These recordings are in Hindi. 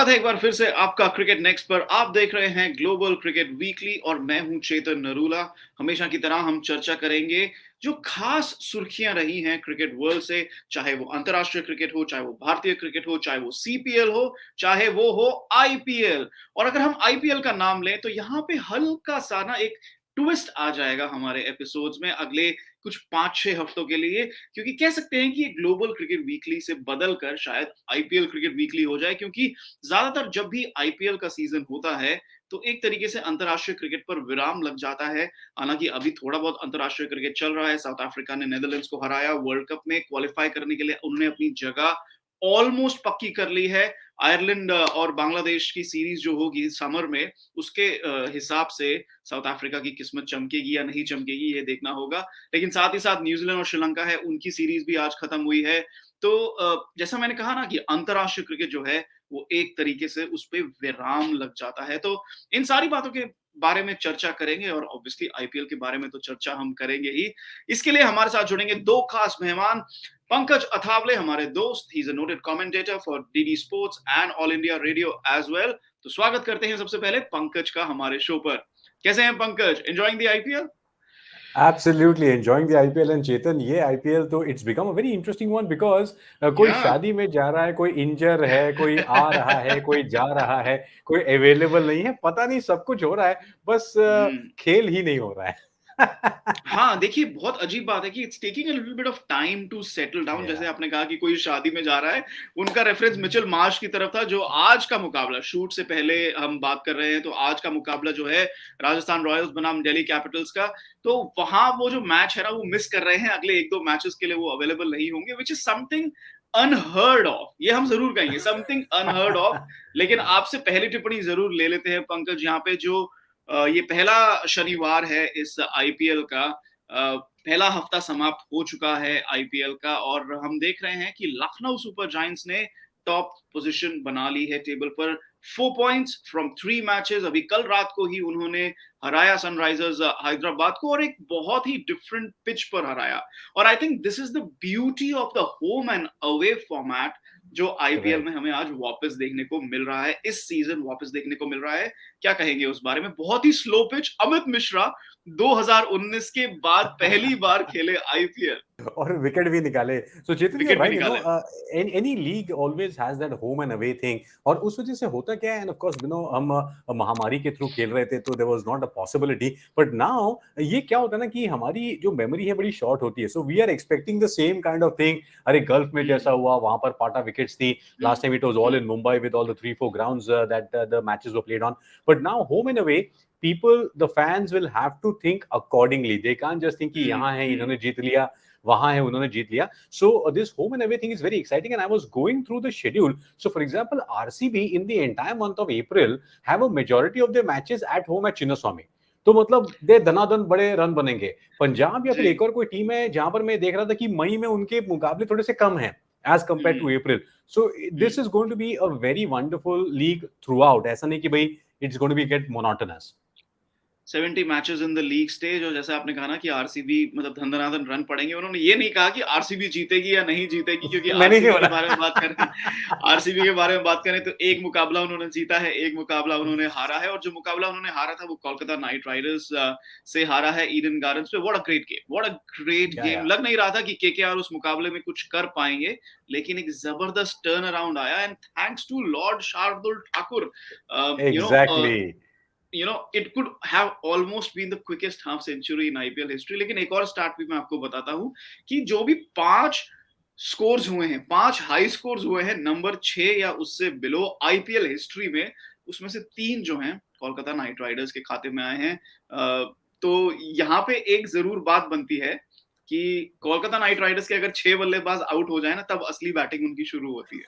स्वागत है एक बार फिर से आपका क्रिकेट नेक्स्ट पर। आप देख रहे हैं ग्लोबल क्रिकेट वीकली और मैं हूं चेतन नरूला। हमेशा की तरह हम चर्चा करेंगे जो खास सुर्खियां रही हैं क्रिकेट वर्ल्ड से, चाहे वो अंतर्राष्ट्रीय क्रिकेट हो, चाहे वो भारतीय क्रिकेट हो, चाहे वो सीपीएल हो, चाहे वो हो आईपीएल। और अगर हम आईपीएल का नाम लें तो यहाँ पे हल्का सा ना एक ट्विस्ट आ जाएगा हमारे एपिसोड्स में अगले कुछ 5-6 हफ्तों के लिए, क्योंकि कह सकते हैं कि ये ग्लोबल क्रिकेट वीकली से बदल कर शायद आईपीएल क्रिकेट वीकली हो जाए, क्योंकि ज्यादातर जब भी आईपीएल का सीजन होता है तो एक तरीके से अंतर्राष्ट्रीय क्रिकेट पर विराम लग जाता है। हालांकि अभी थोड़ा बहुत अंतर्राष्ट्रीय क्रिकेट चल रहा है। साउथ अफ्रीका ने नेदरलैंड्स को हराया, वर्ल्ड कप में क्वालिफाई करने के लिए उन्होंने अपनी जगह ऑलमोस्ट पक्की कर ली है। आयरलैंड और बांग्लादेश की सीरीज जो होगी समर में, उसके हिसाब से साउथ अफ्रीका की किस्मत चमकेगी या नहीं चमकेगी ये देखना होगा। लेकिन साथ ही साथ न्यूजीलैंड और श्रीलंका है, उनकी सीरीज भी आज खत्म हुई है। तो जैसा मैंने कहा ना कि अंतर्राष्ट्रीय क्रिकेट जो है वो एक तरीके से उस पर विराम लग जाता है। तो इन सारी बातों के बारे में चर्चा करेंगे और ऑब्वियसली आईपीएल के बारे में तो चर्चा हम करेंगे ही। इसके लिए हमारे साथ जुड़ेंगे दो खास मेहमान। पंकज अथावले हमारे दोस्त, he is a noted commentator for DD sports and All India Radio as well. तो स्वागत करते हैं सबसे पहले पंकज का हमारे शो पर। कैसे हैं Pankaj? Enjoying the IPL? Absolutely enjoying the IPL and Chetan, ये IPL तो it's become a very interesting one because कोई या शादी में जा रहा है, कोई इंजर है, कोई आ रहा है, कोई जा रहा है, कोई अवेलेबल नहीं है, पता नहीं सब कुछ हो रहा है, बस खेल ही नहीं हो रहा है। हाँ, देखिए बहुत अजीब बात है कि it's taking a little bit of time to settle down. जैसे Yeah. आपने कहा कि कोई शादी में जा रहा है, उनका रेफरेंस मिचेल मार्श की तरफ था। जो आज का मुकाबला, शूट से पहले हम बात कर रहे हैं, तो आज का मुकाबला जो है राजस्थान रॉयल्स बनाम दिल्ली कैपिटल्स का, तो वहां वो जो मैच है ना वो मिस कर रहे हैं। अगले 1-2 मैचेस के लिए वो अवेलेबल नहीं होंगे, which is something unheard of. ये हम जरूर कहेंगे, समथिंग अनहर्ड ऑफ। लेकिन आपसे पहली टिप्पणी जरूर ले लेते हैं पंकज, यहाँ पे जो ये पहला शनिवार है इस आईपीएल का। पहला हफ्ता समाप्त हो चुका है आईपीएल का और हम देख रहे हैं कि लखनऊ सुपर जायंट्स ने टॉप पोजीशन बना ली है टेबल पर। 4 पॉइंट्स फ्रॉम 3 मैचेस। अभी कल रात को ही उन्होंने हराया सनराइजर्स हैदराबाद को, और एक बहुत ही डिफरेंट पिच पर हराया। और I think this is the beauty of the home and away format जो आईपीएल Right. में हमें आज वापस देखने को मिल रहा है, इस सीजन वापस देखने को मिल रहा है। क्या कहेंगे उस बारे में? बहुत ही स्लो पिच। अमित मिश्रा 2019 के बाद पहली बार खेले आईपीएल, और विकेट भी निकाले। सो चेतन, यू आर विकेट भी राइट, निकाले। Any league always has that home and away thing, और उस वजह से होता क्या है, एंड ऑफ कोर्स हम महामारी के थ्रू खेल रहे थे तो there was not a possibility, but now ये क्या होता है ना कि हमारी जो मेमोरी है बड़ी शॉर्ट होती है, so we are expecting the same kind of thing. अरे गल्फ में जैसा हुआ, वहां पर पाटा विकेट्स थी, last time it was all in Mumbai with all the 3-4 grounds that the matches were played on, but now home and away people, the fans will have to think accordingly. They can't just think कि यहाँ है इन्होंने जीत लिया, वहां है उन्होंने जीत लिया. So this home and everything is very exciting, and I was going through the schedule. So for example, RCB in the entire month of April have a majority of their matches at home at Chinnaswamy. तो मतलब दे धनाधन बड़े रन बनेंगे. पंजाब या फिर जी। एक और कोई टीम है जहां पर मैं देख रहा था कि मई में उनके मुकाबले थोड़े से कम हैं as compared to April. So this is going to be a very wonderful league throughout. ऐसा नहीं कि भाई it's going to be get monotonous. 70 matches in the league stage. और जैसे आपने कहा ना कि आरसीबी मतलब धंधनादन रन पड़ेंगे, उन्होंने ये नहीं कहा कि आरसीबी जीतेगी या नहीं जीतेगी, क्योंकि मैंने नहीं आरसीबी के बोला. बारे में बात करें आरसीबी के बारे में बात करें तो एक मुकाबला उन्होंने जीता है, एक मुकाबला उन्होंने हारा है। और जो मुकाबला उन्होंने हारा था वो कोलकाता नाइट राइडर्स से हारा है ईडन गार्डन्स पे। What a great game, what a great Yeah, game. yeah. लग नहीं रहा था कि केकेआर उस मुकाबले में कुछ कर पाएंगे, लेकिन एक जबरदस्त टर्न अराउंड आया, and thanks to lord Shardul Thakur. You know Exactly. it could have almost been the quickest half century in IPL history. लेकिन एक और स्टार्ट भी मैं आपको बताता हूं कि जो भी 5 स्कोर्स हुए हैं, 5 हाई स्कोर्स हुए हैं नंबर 6 या उससे बिलो आईपीएल हिस्ट्री में, उसमें से 3 जो हैं कोलकाता नाइट राइडर्स के खाते में आए हैं। तो यहाँ पे एक जरूर बात बनती है कि कोलकाता नाइट राइडर्स के अगर 6 बल्लेबाज आउट हो जाए ना, तब असली बैटिंग उनकी शुरू होती है।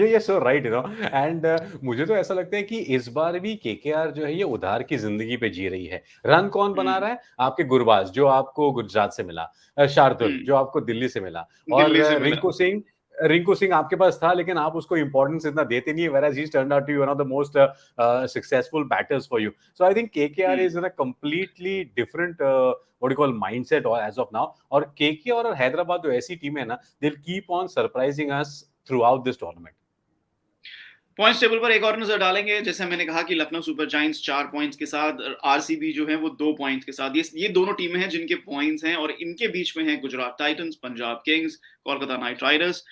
ये सो राइट, एंड मुझे तो ऐसा लगता है कि इस बार भी केकेआर जो है ये उधार की जिंदगी पे जी रही है. रन कौन बना हम्म। रहा है? आपके गुरबाज जो आपको गुजरात से मिला, शार्दुल हम्म। जो आपको दिल्ली से मिला, और दिल्ली से मिला। रिंकू सिंह आपके पास था, लेकिन आप उसको इंपॉर्टेंस इतना देते नहीं है, whereas he's turned out to be one of the most successful batters for you. So I think KKR hmm. is in a completely different what do you call mindset or as of now. और KKR और हैदराबाद तो ऐसी टीम है ना, they'll keep on surprising us throughout this tournament. Points table पर एक और नजर डालेंगे। जैसे मैंने कहा कि लखनऊ सुपर जायंट्स 4 पॉइंट्स के साथ, आरसीबी जो है वो 2 पॉइंट्स के साथ, ये दोनों टीमें हैं जिनके पॉइंट्स हैं, और इनके बीच में है Gujarat Titans, Punjab Kings, Kolkata night Riders.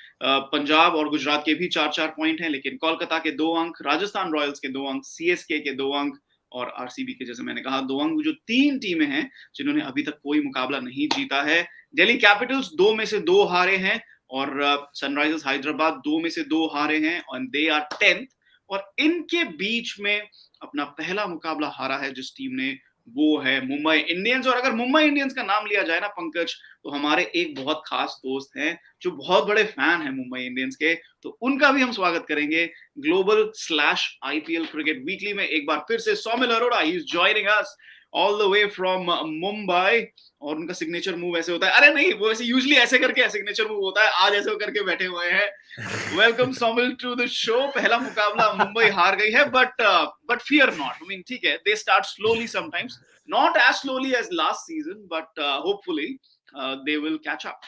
Punjab और गुजरात के भी 4-4 पॉइंट हैं, लेकिन कोलकाता के 2 अंक, राजस्थान रॉयल्स के 2 अंक, सीएसके के 2 अंक और आरसीबी के, जैसे मैंने कहा, 2 अंक। जो 3 टीमें हैं जिन्होंने अभी तक कोई मुकाबला नहीं जीता है। दिल्ली कैपिटल्स 2 में से 2 हारे हैं, और सनराइजर्स हैदराबाद 2 में से 2 हारे हैं, और दे आर 10th। और इनके बीच में अपना पहला मुकाबला हारा है जिस टीम ने, वो है मुंबई इंडियंस। और अगर मुंबई इंडियंस का नाम लिया जाए ना पंकज, तो हमारे एक बहुत खास दोस्त हैं जो बहुत बड़े फैन हैं मुंबई इंडियंस के, तो उनका भी हम स्वागत करेंगे global slash IPL cricket weekly में। एक बार फिर से Saumil Arora, he is joining us all the way from Mumbai. और उनका सिग्नेचर मूव ऐसे होता है, अरे नहीं, वो ऐसे यूजुअली ऐसे करके सिग्नेचर मूव होता है, आज ऐसे करके बैठे हुए हैं। Welcome Somil to the show. पहला मुकाबला मुंबई हार गई है, but fear not. I mean ठीक है, they start slowly sometimes, not as slowly as last season, but hopefully they will catch up.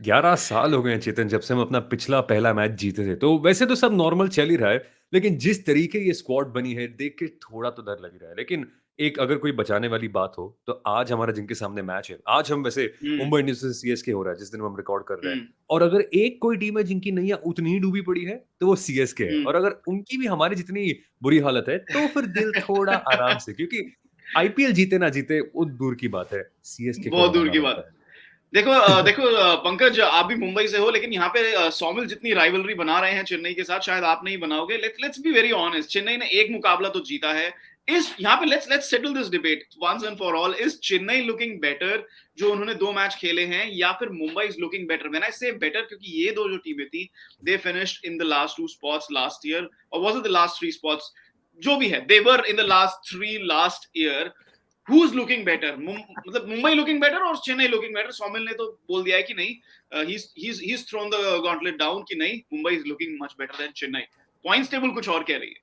11 साल हो गए हैं चेतन, जब से हम अपना पिछला पहला मैच जीते थे। तो वैसे तो सब नॉर्मल चल ही रहा है, लेकिन जिस तरीके ये स्क्वाड बनी है देख के थोड़ा तो डर लग ही रहा है। लेकिन एक अगर कोई बचाने वाली बात हो तो आज हमारा जिनके सामने मैच है, आज हम वैसे मुंबई इंडियंस से सीएसके हो रहा है जिस दिन हम रिकॉर्ड कर रहे हैं, और अगर एक कोई टीम है जिनकी नैया उतनी ही डूबी पड़ी है तो वो सीएसके है। और अगर उनकी भी हमारी जितनी बुरी हालत है तो फिर दिल थोड़ा आराम से, क्योंकि आईपीएल जीते ना जीते वो दूर की बात है, सीएसके को बहुत दूर हराना की बनता बात। है। देखो पंकज, आप भी मुंबई से हो, लेकिन यहाँ पे सौमिल जितनी राइवलरी बना रहे हैं चेन्नई के साथ, शायद आप नहीं बनाओगे। Let's be very honest, Chennai ने एक मुकाबला तो जीता है। इस यहाँ पे let's settle this debate once and for all. Is Chennai looking better, जो उन्होंने 2 मैच खेले हैं, या फिर Mumbai is looking better? When I say better, क्योंकि ये दो जो टीमें थी, they finished in the last 2 spots last year, और was it the last 3 spots, जो भी है, they were in the last 3 last year. Who's looking better? मतलब मुंबई लुकिंग बेटर और चेन्नई लुकिंग बेटर? सौमिल ने तो बोल दिया है कि नहीं, he's thrown the gauntlet down कि नहीं, Mumbai is looking much better than Chennai. Points table कुछ और कह रही है।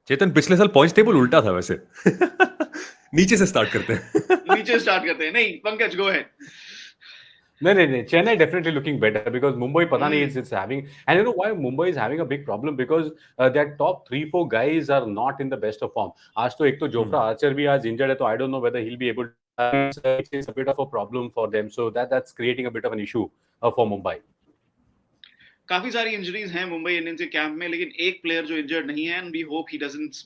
चेतन, पिछले साल पॉइंट्स टेबल उल्टा था वैसे। नीचे से स्टार्ट करते हैं। नीचे स्टार्ट करते हैं। नहीं Pankaj, go ahead. No, no, no. Chennai definitely looking better because Mumbai, pata nahi, it's having, and you know why Mumbai is having a big problem because their top 3-4 guys are not in the best of form. आज तो एक तो जोफ्रा आर्चर भी आज injured है, तो I don't know whether he'll be able to. It's a bit of a problem for them, so that's creating a bit of an issue for Mumbai. काफी सारी इंजरीज हैं मुंबई इंडियंस के कैंप में, लेकिन एक प्लेयर जो इंजर्ड नहीं है, and we hope he doesn't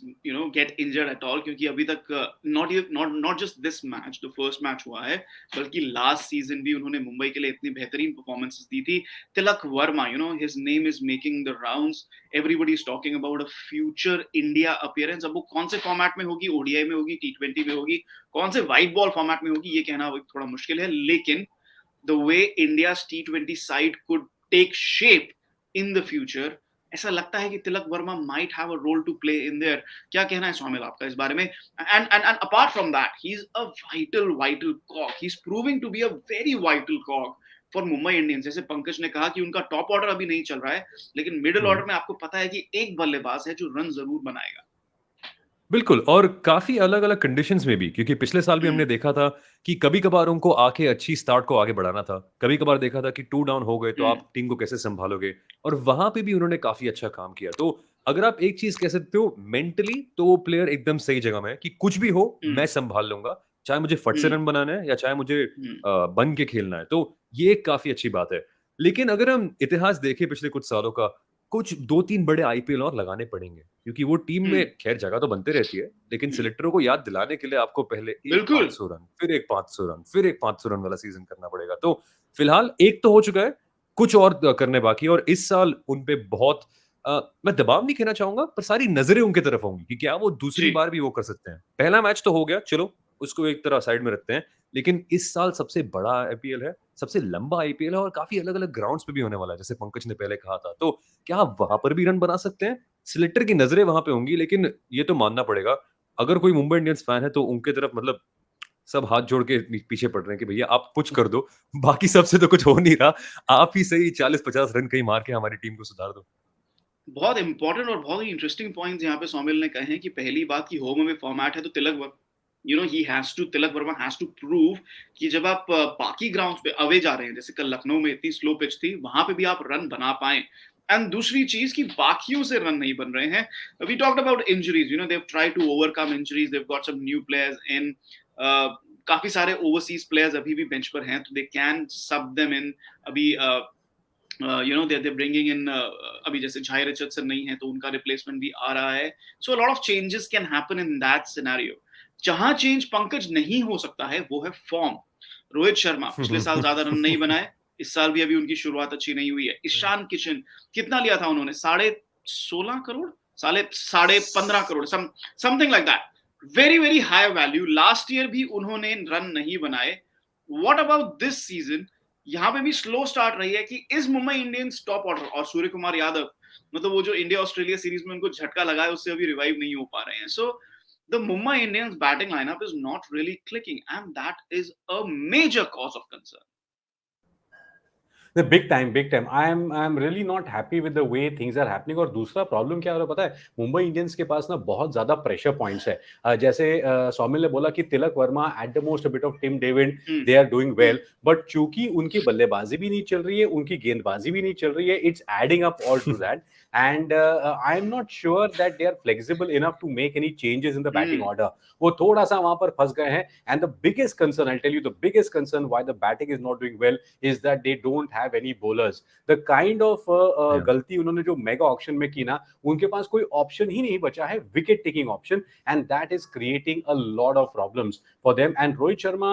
get injured at all, क्योंकि अभी तक not just this match, the first match हुआ है, बल्कि लास्ट सीजन भी उन्होंने मुंबई के लिए इतनी बेहतरीन परफॉर्मेंसेस दी थी। Tilak Varma, his name is making the rounds, everybody is talking about a future India appearance. अब वो कौन से फॉर्मेट में होगी, ओडीआई में होगी, T20 में होगी, कौन से व्हाइट बॉल फॉर्मेट में होगी, ये कहना थोड़ा मुश्किल है, लेकिन the way India's T20 side could take shape in the future, ऐसा लगता है कि Tilak Verma might have a role to play in there। क्या कहना है सौमिल आपका इस बारे में? And apart from that, he's a vital cog, he's proving to be a very vital cog for Mumbai Indians। जैसे पंकज ने कहा कि उनका टॉप ऑर्डर अभी नहीं चल रहा है, लेकिन मिडिल ऑर्डर में आपको पता है कि एक बल्लेबाज है जो रन जरूर बनाएगा। बिल्कुल, और काफ़ी अलग-अलग कंडीशंस में भी, क्योंकि पिछले साल भी हमने देखा था कि कभी-कभार उनको आके अच्छी स्टार्ट को आगे बढ़ाना था। कभी-कभार देखा था कि 2 डाउन हो गए तो आप टीम को कैसे सँभालोगे, और वहाँ पे भी उन्होंने काफ़ी अच्छा काम किया। तो अगर आप एक चीज़ कह सकते हो मेंटली, तो वो प्लेयर एकदम सही जगह में है कि कुछ भी हो मैं सँभाल लूँगा, चाहे मुझे फट से रन बनाना है या चाहे मुझे बन के खेलना है। तो ये एक काफ़ी अच्छी बात है। लेकिन अगर हम इतिहास देखें पिछले कुछ सालों का, कुछ 2-3 बड़े आईपीएल और लगाने पड़ेंगे, क्योंकि वो टीम में खैर जगह तो बनते रहती है, लेकिन सिलेक्टरों को याद दिलाने के लिए आपको पहले एक बिल्कुल 500 रन, फिर एक 500 रन, फिर एक 500 रन वाला सीजन करना पड़ेगा। तो फिलहाल एक तो हो चुका है, कुछ और करने बाकी है, और इस साल उन पे बहुत मैं दबाव नहीं कहना चाहूंगा, पर सारी नजरें उनके तरफ होंगी कि क्या वो दूसरी जी। बार भी वो कर सकते हैं। पहला मैच तो हो गया, चलो उसको एक तरह साइड में रखते हैं, लेकिन इस साल सबसे बड़ा आईपीएल है, सबसे लंबा आईपीएल है, और काफी अलग-अलग ग्राउंड्स पे भी होने वाला है, जैसे पंकज ने पहले कहा था। तो क्या आप वहां पर भी रन बना सकते हैं? सिलेक्टर की नजरें वहां पे होंगी, लेकिन ये तो मानना पड़ेगा, अगर कोई मुंबई इंडियंस फैन है तो उनके तरफ मतलब सब हाथ जोड़ के पीछे पड़ रहे हैं कि भैया आप कुछ कर दो, बाकी सबसे तो कुछ हो नहीं रहा, आप ही सही 40-50 रन कहीं मार के हमारी टीम को सुधार दो। बहुत इंपॉर्टेंट और बहुत ही इंटरेस्टिंग पॉइंट्स यहाँ पे सौमिल ने कहे हैं कि पहली बात की होम में फॉर्मेट है, तो Tilak Varma has to prove कि जब आप बाकी ग्राउंड्स पे अवे जा रहे हैं, जैसे कल लखनऊ में इतनी स्लो पिच थी, वहां पे भी आप रन बना पाए। एंड दूसरी चीज कि बाकियों से रन नहीं बन रहे हैं. We talked about injuries, you know, they have tried to overcome injuries, they have got some new players in. काफी सारे ओवरसीज प्लेयर्स अभी भी बेंच पर हैं, तो दे कैन सब देम इन. अभी you know they bringing in, अभी जैसे झाई रिचर्डसन नहीं है तो उनका रिप्लेसमेंट भी आ रहा है. So a lot of changes can happen in that scenario. जहां चेंज पंकज नहीं हो सकता है वो है फॉर्म. रोहित शर्मा पिछले साल ज्यादा रन नहीं बनाए, इस साल भी अभी उनकी शुरुआत अच्छी नहीं हुई है. ईशान किशन कितना लिया था उन्होंने, 16.5 crore, 15.5 crore, something like that. Very very high value. Last year भी उन्होंने रन नहीं बनाए. What about this season? यहाँ पे भी स्लो स्टार्ट रही है कि is Mumbai Indians top order. और सूर्य कुमार यादव, मतलब वो जो इंडिया ऑस्ट्रेलिया सीरीज में उनको झटका लगा है उससे अभी रिवाइव नहीं हो पा रहे हैं. सो the Mumbai Indians batting lineup is not really clicking, and that is a major cause of concern. The big time, big time. I'm really not happy with the way things are happening. और दूसरा प्रॉब्लम क्या हो रहा है पता है, मुंबई इंडियंस के पास ना बहुत ज्यादा प्रेशर पॉइंट्स है. जैसे सौमिल ने बोला कि Tilak Varma at the most bit of Tim David they are doing well, but चूंकि उनकी बल्लेबाजी भी नहीं चल रही है, उनकी गेंदबाजी भी नहीं चल रही है, it's adding up all to that. And I am not sure that they are flexible enough to make any changes in the batting order. वो थोड़ा सा वहां पर फंस गए हैं. And the biggest concern, I'll tell you, the biggest concern why the batting is not doing well is that they don't have any bowlers. The kind of गलती उन्होंने जो मेगा ऑक्शन में की ना, उनके पास कोई ऑप्शन ही नहीं बचा है, wicket taking option, and that is creating a lot of problems for them. And Rohit Sharma,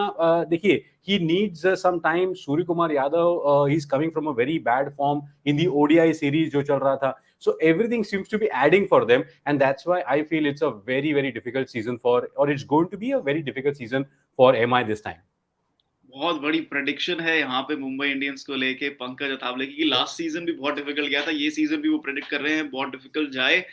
देखिए, he needs some time. Surya Kumar Yadav, he's coming from a very bad form in the ODI series जो चल रहा था. So everything seems to be adding for them, and that's why I feel it's a very, very difficult season or it's going to be a very difficult season for MI this time. बहुत बड़ी प्रेडिक्शन है यहाँ पे मुंबई इंडियंस को लेके पंकज अतावले की, लास्ट सीजन भी बहुत डिफिकल्ट गया था, ये सीजन भी वो प्रेडिक्ट कर रहे हैं बहुत डिफिकल्ट जाए.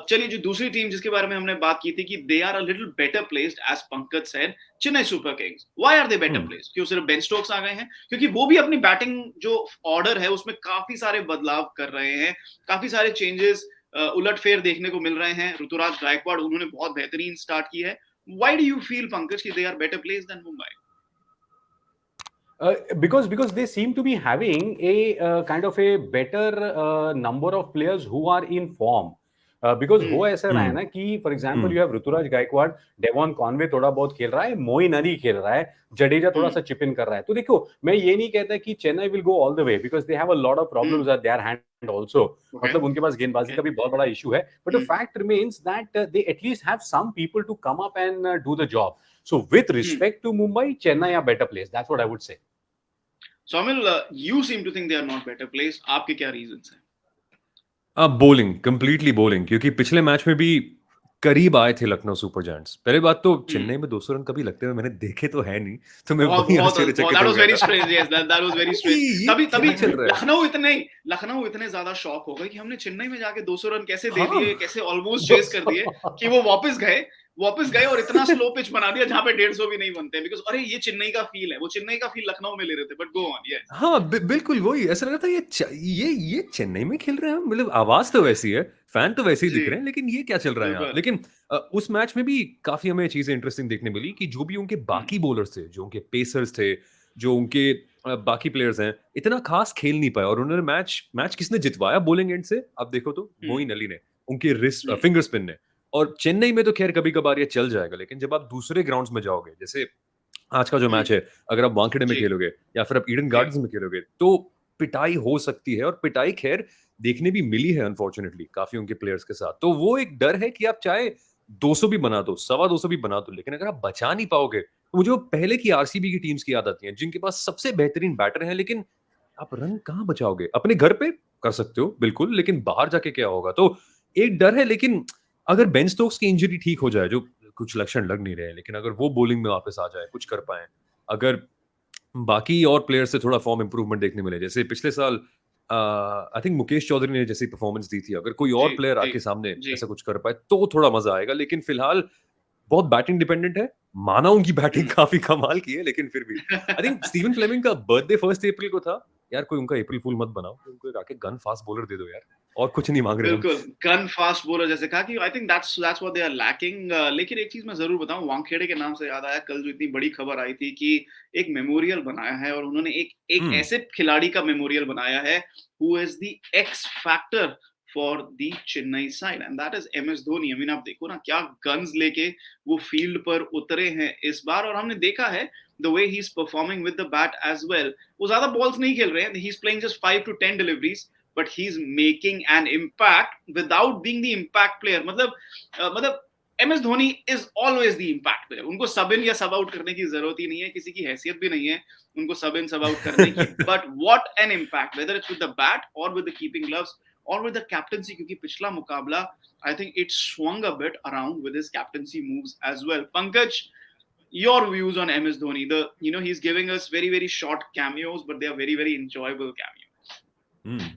चलिए, जो दूसरी टीम जिसके बारे में हमने बात की थी कि they are a little better placed, as Pankaj said, Chennai Super Kings. Why are they better placed? क्यों सिर्फ बेन स्टोक्स आ गए हैं? क्योंकि वो भी अपनी बैटिंग जो ऑर्डर है उसमें काफी सारे बदलाव कर रहे हैं, काफी सारे चेंजेस, उलटफेर देखने को मिल रहे हैं. ऋतुराज गायकवाड़, उन्होंने बहुत बेहतरीन स्टार्ट की है. Why do you feel Pankaj कि they are better placed than Mumbai? Because they seem to be having a kind of a better number of players who are in form. Because वो ऐसा रहा है ना कि for example you have Ruturaj Gaikwad, Devon Conway थोड़ा बहुत खेल रहा है, मोइन अली खेल रहा है, जडेजा थोड़ा सा चिप इन कर रहा है. तो देखो, मैं ये नहीं कहता कि Chennai will go all the way, because they have a lot of problems eight their hand also. मतलब उनके पास गेंदबाजी का भी बहुत बड़ा इशू है, but the fact remains that they at least have some people to come up and do the job. So with respect to Mumbai, Chennai are better place. That's what I would say. Somil, you seem to think they are not better placed. आपके क्या रीजंस हैं? बॉलिंग, कंप्लीटली बॉलिंग, क्योंकि पिछले मैच में भी करीब आए थे लखनऊ सुपर जायंट्स. पहले बात तो चेन्नई में 200 रन कभी लगते हुए मैंने देखे तो है नहीं, तो मैं वही आश्चर्यचकित हो गया. That was very strange. Yes, that was very strange. तभी लखनऊ इतने ज्यादा शॉक हो गए कि हमने चेन्नई में जाके 200 रन कैसे दे दिए, कैसे ऑलमोस्ट चेस कर दिए, कि वो वापस गए और इतना स्लो पिच बना दिया जहां पे 150 भी नहीं बनते. बिकॉज़ अरे ये चेन्नई का फील है, वो चेन्नई का फील लखनऊ में ले रहे थे. But go on. यस, हाँ, बिल्कुल वही ऐसा लगा था, ये चेन्नई में खेल रहे हैं. मतलब आवाज तो वैसी है, फैन तो वैसे ही दिख रहे हैं, लेकिन ये क्या चल रहा है यहाँ. लेकिन उस मैच में भी काफी हमें चीजें इंटरेस्टिंग देखने मिली कि जो भी उनके बाकी बॉलर्स थे, जो उनके पेसर्स थे, जो उनके बाकी प्लेयर्स हैं, इतना खास खेल नहीं पाए. और उन्होंने मैच किसने जितवाया बॉलिंग एंड से, आप देखो तो मोइन अली ने, उनके रिस्ट फिंगर स्पिन ने. और चेन्नई में तो खैर कभी कभार ये चल जाएगा, लेकिन जब आप दूसरे ग्राउंड्स में जाओगे, जैसे आज का जो मैच है, अगर आप वानखेड़े में खेलोगे या फिर आप ईडन गार्डन्स में खेलोगे, तो पिटाई हो सकती है. और पिटाई खैर देखने भी मिली है अनफॉर्चुनेटली काफी उनके प्लेयर्स के साथ. तो वो एक डर है कि आप चाहे 200 भी बना दो, 225 भी बना दो, लेकिन अगर आप बचा नहीं पाओगे, तो मुझे वो पहले की आरसीबी की टीम्स की याद आती है, जिनके पास सबसे बेहतरीन बैटर है, लेकिन आप रन कहाँ बचाओगे. अपने घर पे कर सकते हो बिल्कुल, लेकिन बाहर जाके क्या होगा. तो एक डर है. लेकिन अगर बेन स्टोक्स की इंजरी ठीक हो जाए, जो कुछ लक्षण लग नहीं रहे हैं, लेकिन अगर वो बॉलिंग में वापस आ जाए, कुछ कर पाए, अगर बाकी और प्लेयर्स से थोड़ा फॉर्म इंप्रूवमेंट देखने मिले, जैसे पिछले साल आई थिंक मुकेश चौधरी ने जैसी परफॉर्मेंस दी थी, अगर कोई और प्लेयर आके सामने ऐसा कुछ कर पाए तो थोड़ा मजा आएगा. लेकिन फिलहाल बहुत बैटिंग डिपेंडेंट है. माना उनकी बैटिंग काफी कमाल की है, लेकिन फिर भी आई थिंक स्टीवन फ्लेमिंग का बर्थडे 1 अप्रैल को था, यार कोई उनका अप्रैल फूल मत बनाओ, उनको एक आके गन फास्ट बॉलर दे दो यार, और कुछ नहीं मांग रहे हम। बिल्कुल, गन फास्ट बॉलर जैसे कहा कि I think that's what they are lacking. लेकिन एक चीज़ मैं ज़रूर बताऊँ, वानखेड़े के नाम से याद आया, कल जो इतनी बड़ी खबर आई थी कि एक मेमोरियल बनाया है और उन्होंने एक एक हुँ, ऐसे खिलाड़ी का मेमोरियल बनाया है who is the x factor for the Chennai side and that is MS Dhoni. I mean आप देखो ना क्या गन्स लेके वो फील्ड पर उतरे हैं इस बार, और हमने देखा है the way he is performing with the bat as well. वो ज़्यादा बॉल्स नहीं खेल रहे हैं, he is playing just 5 to 10 deliveries, but he's making an impact without being the impact player। मतलब M S Dhoni is always the impact player. उनको सब इन या सब आउट करने की जरूरत ही नहीं है, किसी की हैसियत भी नहीं है उनको सब इन सब आउट करने की। But what an impact, whether it's with the bat और विद द कीपिंग ग्लव्स और विद द कैप्टनसी, क्योंकि पिछला मुकाबला I think it swung a bit around with his captaincy moves as well। Pankaj, your views on MS Dhoni? He's giving us very very short cameos, but they are very very enjoyable cameos। Hmm.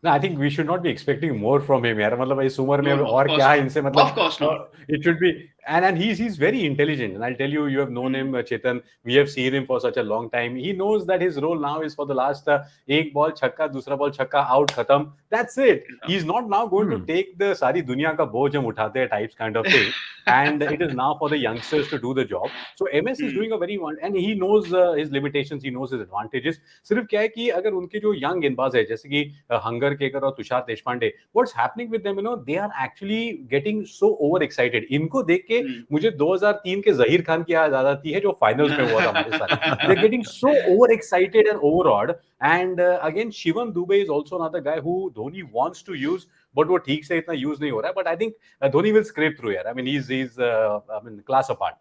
No, I think we should not be expecting more from him यार, मतलब इस उम्र में No, no, of और course क्या not, इनसे, of course not। it should be, and he's very intelligent, and I'll tell you, you have known him, Chetan, we have seen him for such a long time, he knows that his role now is for the last एक बॉल छक्का, दूसरा बॉल छक्का, आउट, खत्म, that's it, he's not now going to take the सारी दुनिया का बोझ हम उठाते हैं types kind of thing, and it is now for the youngsters to do the job। So MS is doing a very one, and he knows his limitations, he knows his advantages। सिर्फ क्या है कि अगर उनके जो यंग गेंदबाज है, जैसे कि हंगर केकर और Tushar Deshpande, what's happening with them, they are actually getting so over excited. इनको देख के मुझे 2003 के जहीर खान की याद आ जाती है जो फाइनल्स में हुआ था हमारे साथ। They are getting so over excited and overawed, and again Shivam Dube is also another guy who Dhoni wants to use, but वो ठीक से इतना यूज नहीं हो रहा है। But I think Dhoni will scrap through यार, I mean he is I mean class apart.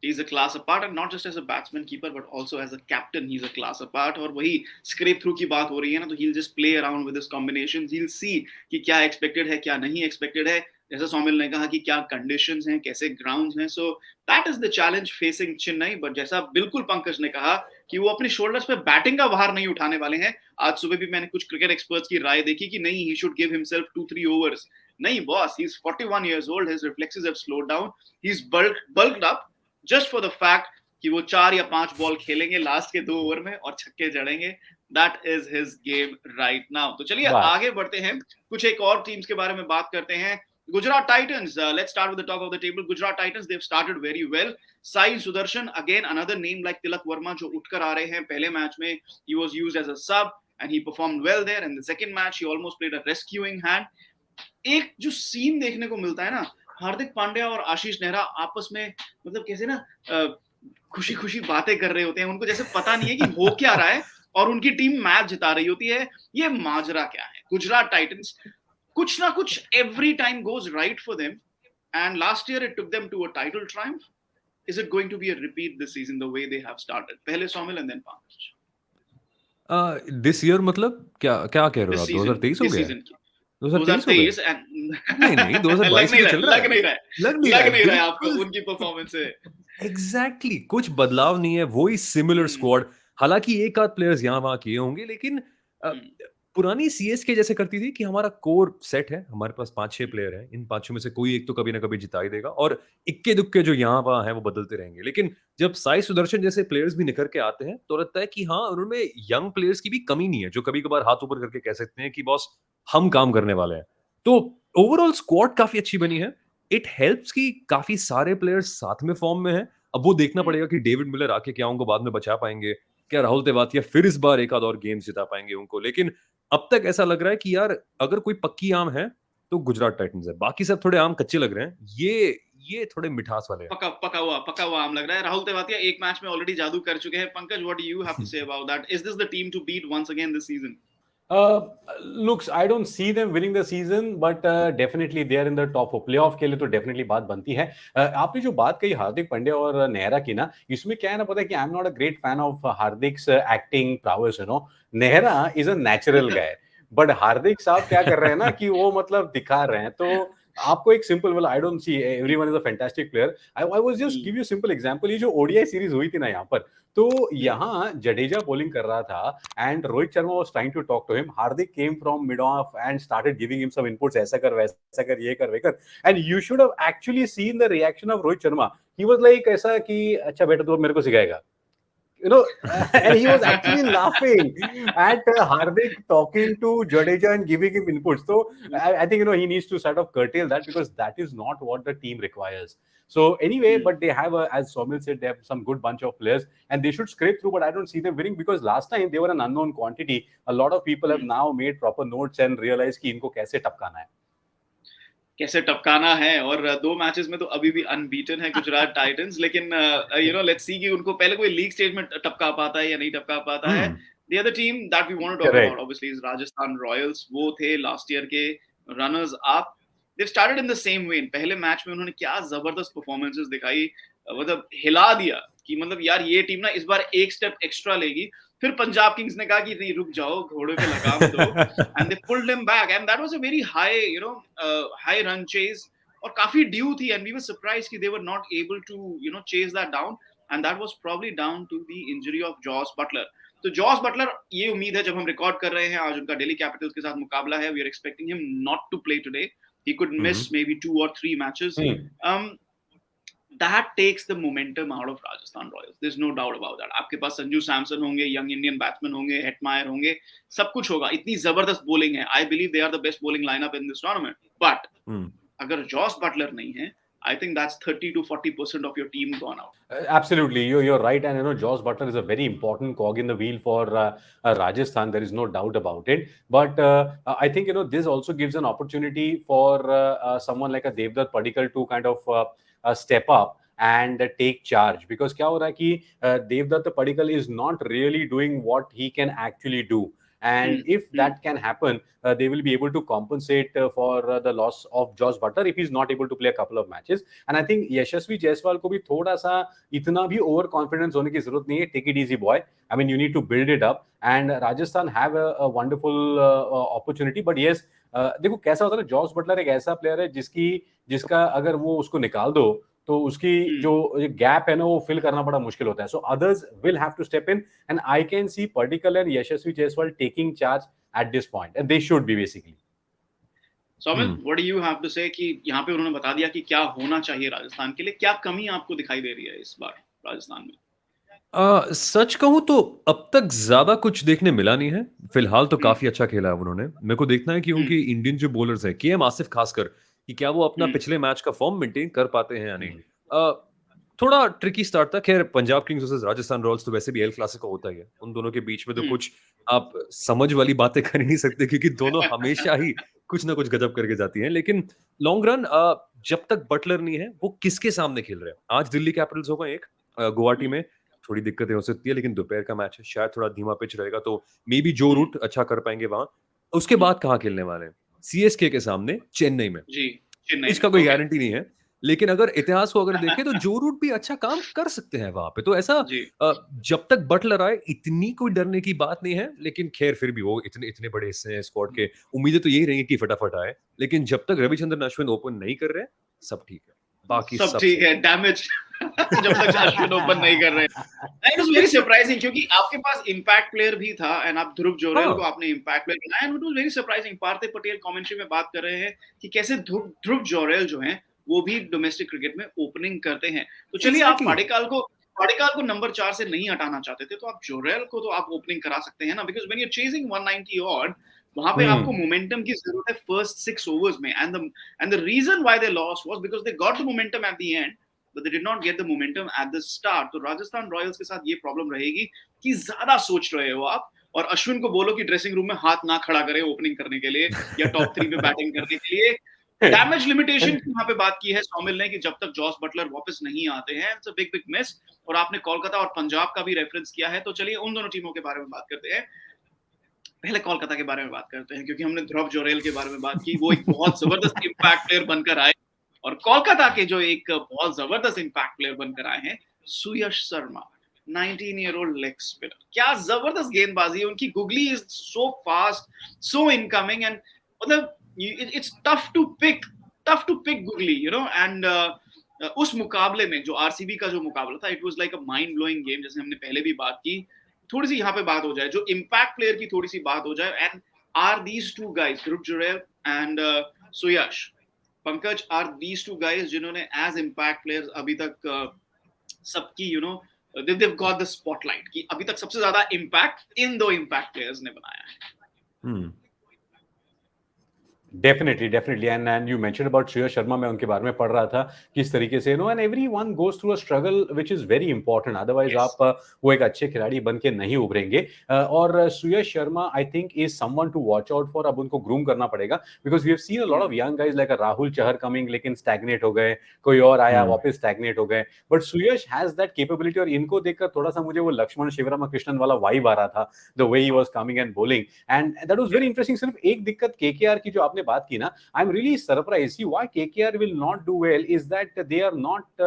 He's a class apart, and not just as a batsman keeper but also as a captain he's a class apart। और वही scrape through की बात हो रही है ना, तो he'll just play around with his combinations, he'll see कि क्या expected है क्या नहीं expected है। जैसा सौमिल ने कहा कि क्या conditions हैं, कैसे grounds हैं, so that is the challenge facing Chennai। but जैसा बिल्कुल पंकज ने कहा कि वो अपने shoulders पे बैटिंग का भार नहीं उठाने वाले हैं। आज सुबह भी मैंने कुछ क्रिकेट एक्सपर्ट्स की राय देखी कि नहीं, he should give himself 2-3 overs। नहीं boss, he's 41 years old, his reflexes have slowed down, he's bulked up just for the fact कि वो 4 या 5 बॉल खेलेंगे लास्ट के 2 ओवर में और छक्के जड़ेंगे। That is his game right now. तो चलिए आगे बढ़ते हैं, कुछ एक और टीम्स के बारे में बात करते हैं। Gujarat Titans, let's start with the top of the table. Gujarat Titans, they have started very well. Sai Sudharsan, again another name like Tilak Varma, जो उठकर आ रहे हैं। पहले मैच में ही was used as a sub and he performed well there. In the second match he almost played a rescuing hand. एक जो सीन देखने को मिलता है ना, हार्दिक पांड्या और आशीष नेहरा आपस में मतलब कैसे ना खुशी खुशी बातें कर रहे होते हैं, उनको जैसे पता नहीं है कि हो क्या रहा है और उनकी टीम मैच जिता रही होती है। ये माजरा क्या है? गुजरात टाइटंस कुछ ना कुछ every time goes right for them, and last year it took them to a title triumph. Is it going to be a repeat this season the way they have started? पहले Saumil and then Pankaj. This year मतलब क्या क्या कह रहे हो दिस आप? सीजन 2023 हो दिस गया? सीजन की 2023 हो गया? 2023 एंड नहीं, नहीं, लग 2022 नहीं भी तो रहा है, चल रहा लग है। नहीं रहा है, लग नहीं रहा लग है, नहीं रहा है आपको बिल्कुल। उनकी परफॉर्मेंस से। एग्जैक्टली कुछ बदलाव नहीं है, वही सिमिलर स्क्वाड। हालांकि एक आध प्लेयर्स यहाँ वहां किए होंगे, लेकिन पुरानी सीएसके जैसे करती थी कि हमारा कोर सेट है, हमारे पास 5-6 प्लेयर हैं, इन 5-6 में से कोई एक तो कभी ना कभी जिता ही देगा, और इक्के दुक्के जो यहाँ वहां है वो बदलते रहेंगे। लेकिन जब साई सुदर्शन जैसे प्लेयर्स भी निकल के आते हैं तो लगता है कि हाँ, उनमें यंग प्लेयर्स की भी कमी नहीं है, जो कभी कभार हाथ ऊपर करके कह सकते हैं कि बॉस हम काम करने वाले हैं। तो ओवरऑल स्क्वाड काफी अच्छी बनी है। इट हेल्प्स कि काफी सारे प्लेयर्स साथ में फॉर्म में हैं। अब वो देखना पड़ेगा कि डेविड मिलर आके क्या उनको बाद में बचा पाएंगे, क्या राहुल तेवातिया फिर इस बार एक आध और गेम जिता पाएंगे उनको। लेकिन अब तक ऐसा लग रहा है कि यार अगर कोई पक्की आम है तो गुजरात टाइटंस है, बाकी सब थोड़े आम कच्चे लग रहे हैं। ये थोड़े मिठास वाले हैं। पका हुआ आम लग रहा है। राहुल तेवातिया एक मैच में ऑलरेडी जादू कर चुके हैं। Pankaj, what do you have to say about that? Is this the team to beat once again this season? Looks, I don't see them winning the season, but definitely they are in the top of playoff के लिए तो definitely बात बनती है। आपने जो बात कही हार्दिक पांड्या और नेहरा की ना, इसमें क्या है ना, पता है कि I am not a great fan of Hardik's acting prowess, Nehra is a natural guy, but Hardik साहब क्या कर रहे हैं ना कि वो मतलब दिखा रहे हैं। तो आपको एक simple, well, I don't see everyone is a fantastic player. I was just give you a simple example, ये जो ODI सीरीज हुई थी ना यहाँ पर, तो यहाँ जडेजा बॉलिंग कर रहा था and Rohit Sharma was trying to talk to him, Hardik came from mid off and started giving him some inputs, ऐसा कर वैसा कर ये कर वे कर, and you should have actually seen the reaction of Rohit Sharma. He was like ऐसा कि अच्छा बेटा तो मेरे को सिखाएगा, you know, and he was actually laughing at Hardik talking to Jadeja and giving him inputs. So I think, you know, he needs to sort of curtail that, because that is not what the team requires. So anyway, but they have, as Somil said, they have some good bunch of players and they should scrape through, but I don't see them winning because last time they were an unknown quantity. A lot of people have now made proper notes and realized कि इनको कैसे टपकाना है. कैसे टपकाना है, और 2 मैचेस में तो अभी भी अनबीटन है गुजरात टाइटंस, लेकिन यू नो लेट्स सी कि उनको पहले कोई लीग स्टेज में टपका पाता है या नहीं टपका पाता है. The other team that we want to talk about obviously is Rajasthan Royals. वो थे लास्ट ईयर के runners up. They've started in the same way. पहले मैच में उन्होंने क्या जबरदस्त परफॉर्मेंसेस दिखाई, मतलब हिला दिया कि मतलब यार ये टीम ना इस बार एक स्टेप एक्स्ट्रा लेगी. फिर पंजाब किंग्स ने कहा कि नहीं रुक जाओ, घोड़े पे लगाम दो, and they pulled them back, and that was a very high, you know, high run chase, और काफी ड्यू थी, and we were surprised कि they were not able to, you know, chase that down, and that was probably down to the injury of Josh Butler. तो जॉस बटलर, ये उम्मीद है जब हम रिकॉर्ड कर रहे हैं, आज उनका दिल्ली कैपिटल्स के साथ मुकाबला है. We are expecting him not to play today. He could miss maybe 2 or 3 matches. That takes the momentum out of Rajasthan Royals. There's no doubt about that. आपके पास संजू सैमसन होंगे, यंग इंडियन बैट्समैन होंगे, हेटमायर होंगे, सब कुछ होगा. इतनी जबरदस्त बॉलिंग है. I believe they are the best bowling lineup in this tournament. But अगर जॉस बटलर नहीं है, I think that's 30 to 40% of your team gone out. Absolutely, you're right, and you know, Josh Butler is a very important cog in the wheel for Rajasthan. There is no doubt about it. But I think, you know, this also gives an opportunity for someone like a Devdutt Padikkal to kind of step up and take charge, because क्या हो रहा है कि Devdutt Padikkal is not really doing what he can actually do. And if that can happen, they will be able to compensate for the loss of Josh Butler if he's not able to play a couple of matches. And I think Yashasvi Jaiswal को भी थोड़ा सा इतना भी over confidence होने की जरूरत नहीं है. Take it easy, boy. I mean, you need to build it up. And Rajasthan have a wonderful opportunity. But yes, देखो कैसा होता है ना, जॉस बटलर एक ऐसा प्लेयर है जिसका अगर वो उसको निकाल दो तो उसकी जो गैप है ना वो फिल करना बड़ा मुश्किल होता है. So others will have to step in, and I can see particular and Yashasvi Jaiswal taking charge at this point, and they should be basically. Somil, what do you have to say कि यहाँ पे उन्होंने बता दिया कि क्या होना चाहिए राजस्थान के लिए, क्या कमी आपको दिखाई दे रही है इस बार राजस्थान में? सच कहूं तो अब तक ज्यादा कुछ देखने मिला नहीं है. फिलहाल तो काफी अच्छा खेला है उन्होंने. मेरे को देखना है कि उनकी इंडियन जो बॉलर्स हैं, केएम आसिफ खासकर, कि क्या वो अपना पिछले मैच का फॉर्म मेंटेन कर पाते हैं या नहीं. थोड़ा ट्रिकी स्टार्ट था. खैर, Punjab Kings versus Rajasthan Royals तो वैसे भी एल क्लासिको होता ही है. उन दोनों के बीच में तो कुछ आप समझ वाली बातें कर ही नहीं सकते, क्योंकि दोनों हमेशा ही कुछ ना कुछ गजब करके जाती हैं. लेकिन लॉन्ग रन, जब तक बटलर नहीं है, वो किसके सामने खेल रहे हैं. आज दिल्ली कैपिटल्स होगा एक गुवाहाटी में. थोड़ी दिक्कतें हो सकती है, लेकिन दोपहर का मैच है, शायद थोड़ा धीमा पिच रहेगा, तो मे बी जो रूट अच्छा कर पाएंगे वहां. उसके बाद कहाँ खेलने वाले हैं? सीएसके के सामने चेन्नई में. जी, चेन्नई. इसका कोई गारंटी नहीं है, लेकिन अगर इतिहास को अगर देखें तो जो रूट भी अच्छा काम कर सकते हैं वहां पे. तो ऐसा जब तक बटलर आए इतनी कोई डरने की बात नहीं है. लेकिन खैर, फिर भी वो इतने बड़े हिस्से हैं स्क्वाड के, उम्मीदें तो यही रहेंगी कि फटाफट आए. लेकिन जब तक रविचंद्रन अश्विन ओपन नहीं कर रहे, सब ठीक है. बाकी सब ठीक है. डैमेज जब तक अश्विन ओपन नहीं कर रहे. इट वाज वेरी सरप्राइजिंग, क्योंकि आपके पास इंपैक्ट प्लेयर भी था, एंड आप ध्रुव जोरेल को आपने इंपैक्ट प्लेयर बनाया. And it was very surprising. Parthiv Patel commentary में बात कर रहे हैं कि कैसे ध्रुव जोरेल जो हैं वो भी डोमेस्टिक क्रिकेट में ओपनिंग करते हैं. तो चलिए, आप पाडिक्काल को नंबर 4 से नहीं हटाना चाहते थे, तो आप जोरेल को तो आप ओपनिंग करा सकते हैं ना, because when you are chasing 190 odd, वहां पे आपको मोमेंटम की जरूरत है फर्स्ट 6 ओवर्स में. And the reason why they lost was because they got the momentum at the end, but they did not get the momentum at the start. तो राजस्थान रॉयल्स के साथ ये प्रॉब्लम रहेगी कि ज्यादा सोच रहे हो आप, और अश्विन को बोलो कि ड्रेसिंग रूम में हाथ ना खड़ा करे ओपनिंग करने के लिए या टॉप 3 पे बैटिंग करने के लिए. डैमेज लिमिटेशन की यहाँ पे बात की है सोमिल ने कि जब तक जॉस बटलर वापस नहीं आते हैं, इट्स अ बिग मिस. और आपने कोलकाता और पंजाब का भी रेफरेंस किया है, तो चलिए उन दोनों टीमों के बारे में बात करते हैं. पहले कोलकाता के बारे में बात करते हैं, क्योंकि हमने ध्रुव जोरेल के बारे में बात की. वो एक बहुत जबरदस्त इंपैक्ट प्लेयर बनकर आए, और कोलकाता के जो एक बहुत जबरदस्त इंपैक्ट प्लेयर बनकर आए हैं, सुयश शर्मा, 19-year-old लेग स्पिनर. क्या जबरदस्त गेंदबाजी है उनकी. Googly is so fast, so incoming, and मतलब it's tough to pick Gugli, you know. And उस मुकाबले में जो आरसीबी का जो मुकाबला था, it was like a mind blowing game, जैसे हमने पहले भी बात की. थोड़ी सी यहाँ पे बात हो जाए, जो इम्पैक्ट प्लेयर की थोड़ी सी बात हो जाए. And are these two guys, Dhruv Jurel and Suyash, Pankaj, are these two guys जिन्होंने एज इम्पैक्ट प्लेयर्स अभी तक सबकी, you know, they've got the spotlight कि अभी तक सबसे ज्यादा इम्पैक्ट इन दो इम्पैक्ट प्लेयर्स ने बनाया है. Definitely definitely and you mention about Shreyas Sharma. मैं उनके बारे में पढ़ रहा था किस तरीके से no and everyone goes through a struggle which is very important. Otherwise आप वो एक अच्छे खिलाड़ी बन के नहीं उभरेंगे. और Shreyas Sharma I think is someone to watch out for. अब उनको ग्रूम करना पड़ेगा because we have seen a lot of young guys like Rahul Chahar coming, लेकिन स्टैग्नेट हो गए. कोई और आया वापस स्टैग्नेट हो गए. But Shreyas has that capability. और इनको देखकर थोड़ा सा मुझे वो लक्ष्मण शिवरामकृष्णन वाला वाइब आ रहा था, the way he was coming and bowling and that was very interesting. सिर्फ एक दिक्कत केकेआर की जो आपने बात की ना, I'm really surprised. See, why KKR will not do well is that they are not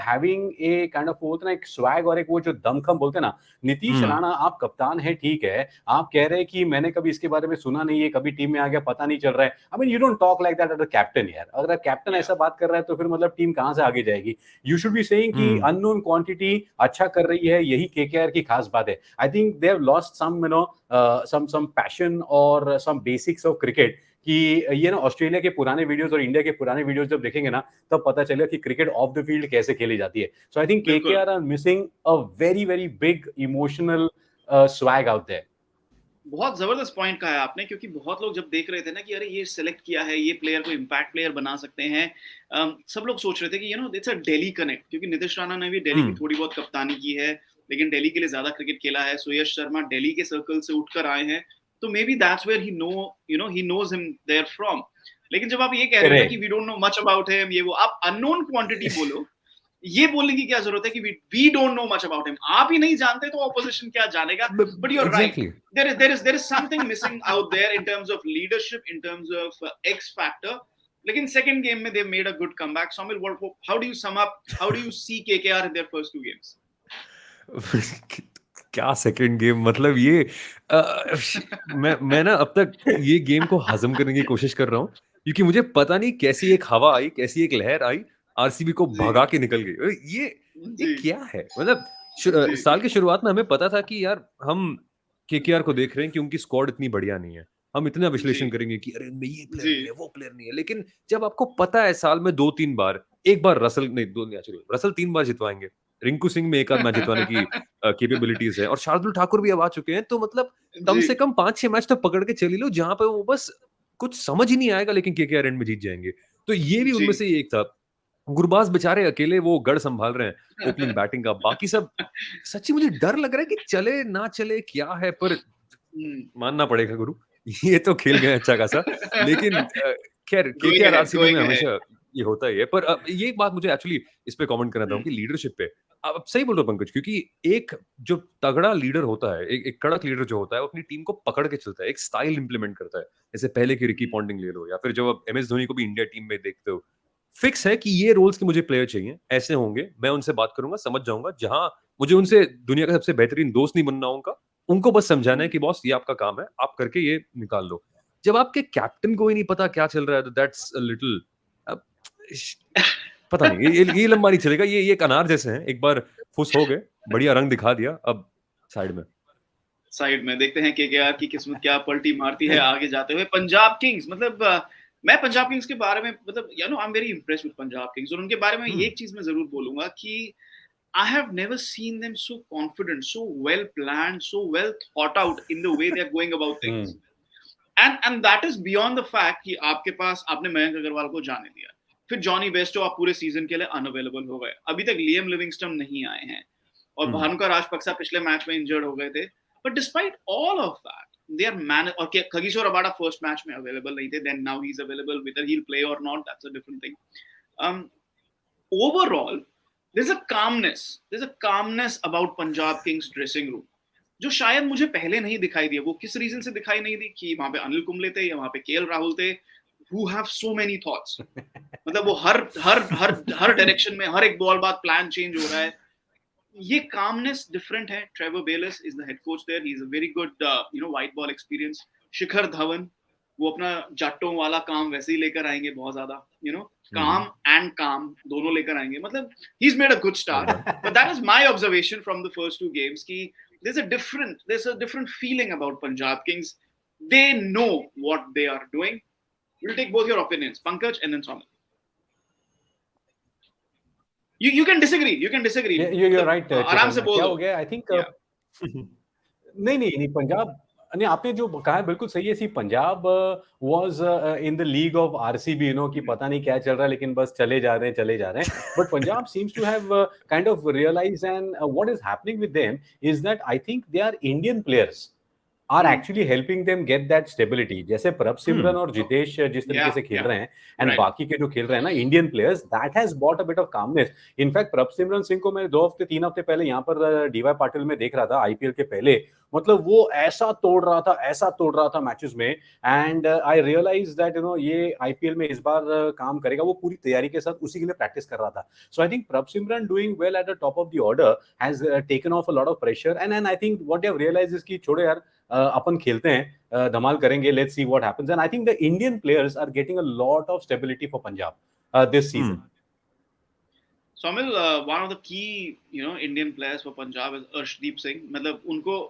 having a kind of वो एक swag और एक वो जो दमखम बोलते हैं ना. नीतीश राणा आप कप्तान है, ठीक है, आप कह रहे हैं कि मैंने कभी इसके बारे में सुना नहीं है, कभी टीम में आ गया पता नहीं चल रहा है. I mean you don't talk like that as a captain यार. अगर कैप्टन ऐसा बात कर रहा है तो फिर मतलब टीम कहाँ से आगे जाएगी. You should be saying कि unknown quantity अच्छा कर रही है, यही KKR की खास बात है. I think they have lost some some passion or some basics of cricket. कि ये ना ऑस्ट्रेलिया के पुराने वीडियोस और इंडिया के पुराने वीडियोस जब देखेंगे ना, तब पता चलेगा कि क्रिकेट ऑफ द फील्ड कैसे खेली जाती है. So I think KKR are missing a very very big emotional swag out there. बहुत जबरदस्त पॉइंट कहा है आपने, क्योंकि बहुत लोग जब देख रहे थे ना कि अरे ये सिलेक्ट किया है, ये प्लेयर को इम्पैक्ट प्लेयर बना सकते हैं, सब लोग सोच रहे थे कि इट्स अ दिल्ली कनेक्ट, क्योंकि नीतीश राणा ने भी दिल्ली की थोड़ी बहुत कप्तानी की है, लेकिन दिल्ली के लिए ज्यादा क्रिकेट खेला है. श्रेयस शर्मा दिल्ली के सर्कल से उठकर आए हैं, तो maybe that's where he knows him there from. लेकिन जब आप ये कह रहे हो कि we don't know much about him, ये वो, आप अननोन क्वांटिटी बोलो, ये बोलने की क्या जरूरत है कि we don't know much about him. आप ही नहीं जानते तो ऑपोजिशन क्या जानेगा. But you are right, there is something missing out there in terms of leadership, in terms of X factor. लेकिन सेकंड गेम में they made a good comeback. Somil, how do you sum up, how do you see KKR in their first two games? क्या सेकंड गेम, मतलब ये मैं ना अब तक ये गेम को हजम करने की कोशिश कर रहा हूँ, क्योंकि मुझे पता नहीं कैसी एक हवा आई, कैसी एक लहर आई, आरसीबी को भगा के निकल गई. ये क्या है, मतलब साल की शुरुआत में हमें पता था कि यार हम केकेआर को देख रहे हैं कि उनकी स्क्वाड इतनी बढ़िया नहीं है, हम इतना विश्लेषण करेंगे कि अरे इनमें ये प्लेयर नहीं है, वो प्लेयर नहीं है. लेकिन जब आपको पता है साल में 2-3 बार, एक बार रसल नहीं, दो नहीं, रसल 3 बार जितवाएंगे, रिंकू सिंह में एक आध मैच जितवाने की कैपेबिलिटीज है, और शार्दुल ठाकुर भी अब आ चुके हैं, तो मतलब कम से कम 5-6 मैच तो पकड़ के चली लो जहां पे वो बस कुछ समझ ही नहीं आएगा, लेकिन केकेआर एंड में जीत जाएंगे. तो ये भी उनमें से एक था. गुरबाज बेचारे अकेले वो गढ़ संभाल रहे हैं ओपनिंग बैटिंग का, बाकी सब सच्ची मुझे डर लग रहा है कि चले ना चले क्या है, पर मानना पड़ेगा गुरु, ये तो खेल गए अच्छा खासा. लेकिन खैर केकेआर आरसीबी में हमेशा ये होता ही है. पर ये बात मुझे एक्चुअली इस पे कमेंट करना था कि लीडरशिप पे आप सही बोल रहे हो पंकज, क्योंकि एक जो तगड़ा लीडर होता है, एक कड़क लीडर जो होता है, वो अपनी टीम को पकड़ के चलता है, एक स्टाइल इंप्लीमेंट करता है. जैसे पहले की रिकी पॉन्टिंग ले लो, या फिर जब आप एमएस धोनी को भी इंडिया टीम में देखते हो, फिक्स है कि ये रोल्स के मुझे प्लेयर चाहिए, ऐसे होंगे, मैं उनसे बात करूंगा, समझ जाऊंगा. जहां मुझे उनसे दुनिया का सबसे बेहतरीन दोस्त नहीं बनना होगा, उनको बस समझाना है कि बॉस ये आपका काम है, आप करके ये निकाल लो. जब आपके कैप्टन को ही नहीं पता क्या चल रहा है, तो दैट्स अ लिटिल पता नहीं, ये लंबा नहीं चलेगा. ये एक अनार जैसे हैं, एक बार फुस हो गए, बढ़िया रंग दिखा दिया, अब साइड में देखते हैं केकेआर की किस्मत क्या पलटी मारती है आगे जाते हुए. पंजाब किंग्स, मतलब मैं पंजाब किंग्स के बारे में, मतलब I am very impressed with Punjab Kings, और उनके बारे में एक चीज मैं जरूर बोलूंगा कि I have never seen them so confident, so well planned, so well thought out in the way they are going about things. And that is beyond the fact कि आपके पास, आपने मयंक अग्रवाल को जाने दिया, फिर जॉनी बेस्टो आप पूरे सीजन के लिए अनअवेलेबल हो गए, अभी तक लियम लिविंगस्टन नहीं आए हैं, और भानुका राजपक्सा पिछले मैच में इंजर्ड हो गए थे. But despite all of that they are man, और खगीश्वर रबाडा फर्स्ट मैच में अवेलेबल नहीं थे, then now he is available, whether he will play or not that's a different thing. Overall there's a calmness about Punjab Kings dressing room जो शायद मुझे पहले नहीं दिखाई दी. वो किस रीजन से दिखाई नहीं दी कि वहां पे अनिल कुंबले थे या वहां पे केएल राहुल थे, who have so many thoughts. मतलब वो हर डायरेक्शन में हर एक बॉल बाद प्लान चेंज हो रहा है. ये calmness different है. Trevor Bayliss is the head coach there. He is a very good white ball experience. Shikhar Dhawan वो अपना जाटों वाला काम वैसे ही लेकर आएंगे, बहुत ज्यादा calm and calm दोनों लेकर आएंगे. मतलब he's made a good start. But that is my observation from the first two games कि there's a different feeling about Punjab Kings. They know what they are doing. We'll take both your opinions, Pankaj and then Somil. You can disagree. you're मतलब right, आराम से चेतन, बोल क्या दो. हो गया, आई थिंक Yeah. नहीं, पंजाब, नहीं, आपने जो कहा है बिल्कुल सही है। See Punjab was in the league of RCB, कि पता नहीं क्या चल रहा है, लेकिन बस चले जा रहे हैं। But Punjab seems to have kind of realise, and what is happening with them is that I think they are Indian players are actually helping them get that stability. जैसे प्रभ सिमरन और जितेश जिस तरीके से खेल रहे हैं, एंड Right. बाकी के जो खेल रहे हैं ना Indian players, that has bought a bit of calmness. In fact प्रभ सिमरन सिंह को मैं 3 हफ्ते पहले यहाँ पर डीवाई पाटिल में देख रहा था, आईपीएल के पहले. मतलब वो ऐसा तोड़ रहा था मैचेस में, एंड आई रियलाइज दैट ये आईपीएल में इस बार काम करेगा. वो पूरी तैयारी के साथ उसी के लिए प्रैक्टिस कर रहा था. सो I think Prabh Simran doing well at the top of the order has taken off a lot of pressure, and I think what they have realised is कि छोड़ो यार, अपन खेलते हैं, धमाल करेंगे, let's see what happens. And I think the Indian players are getting a lot of stability for Punjab this season. Somil, one of the key, Indian players for Punjab is Arshdeep Singh. मतलब उनको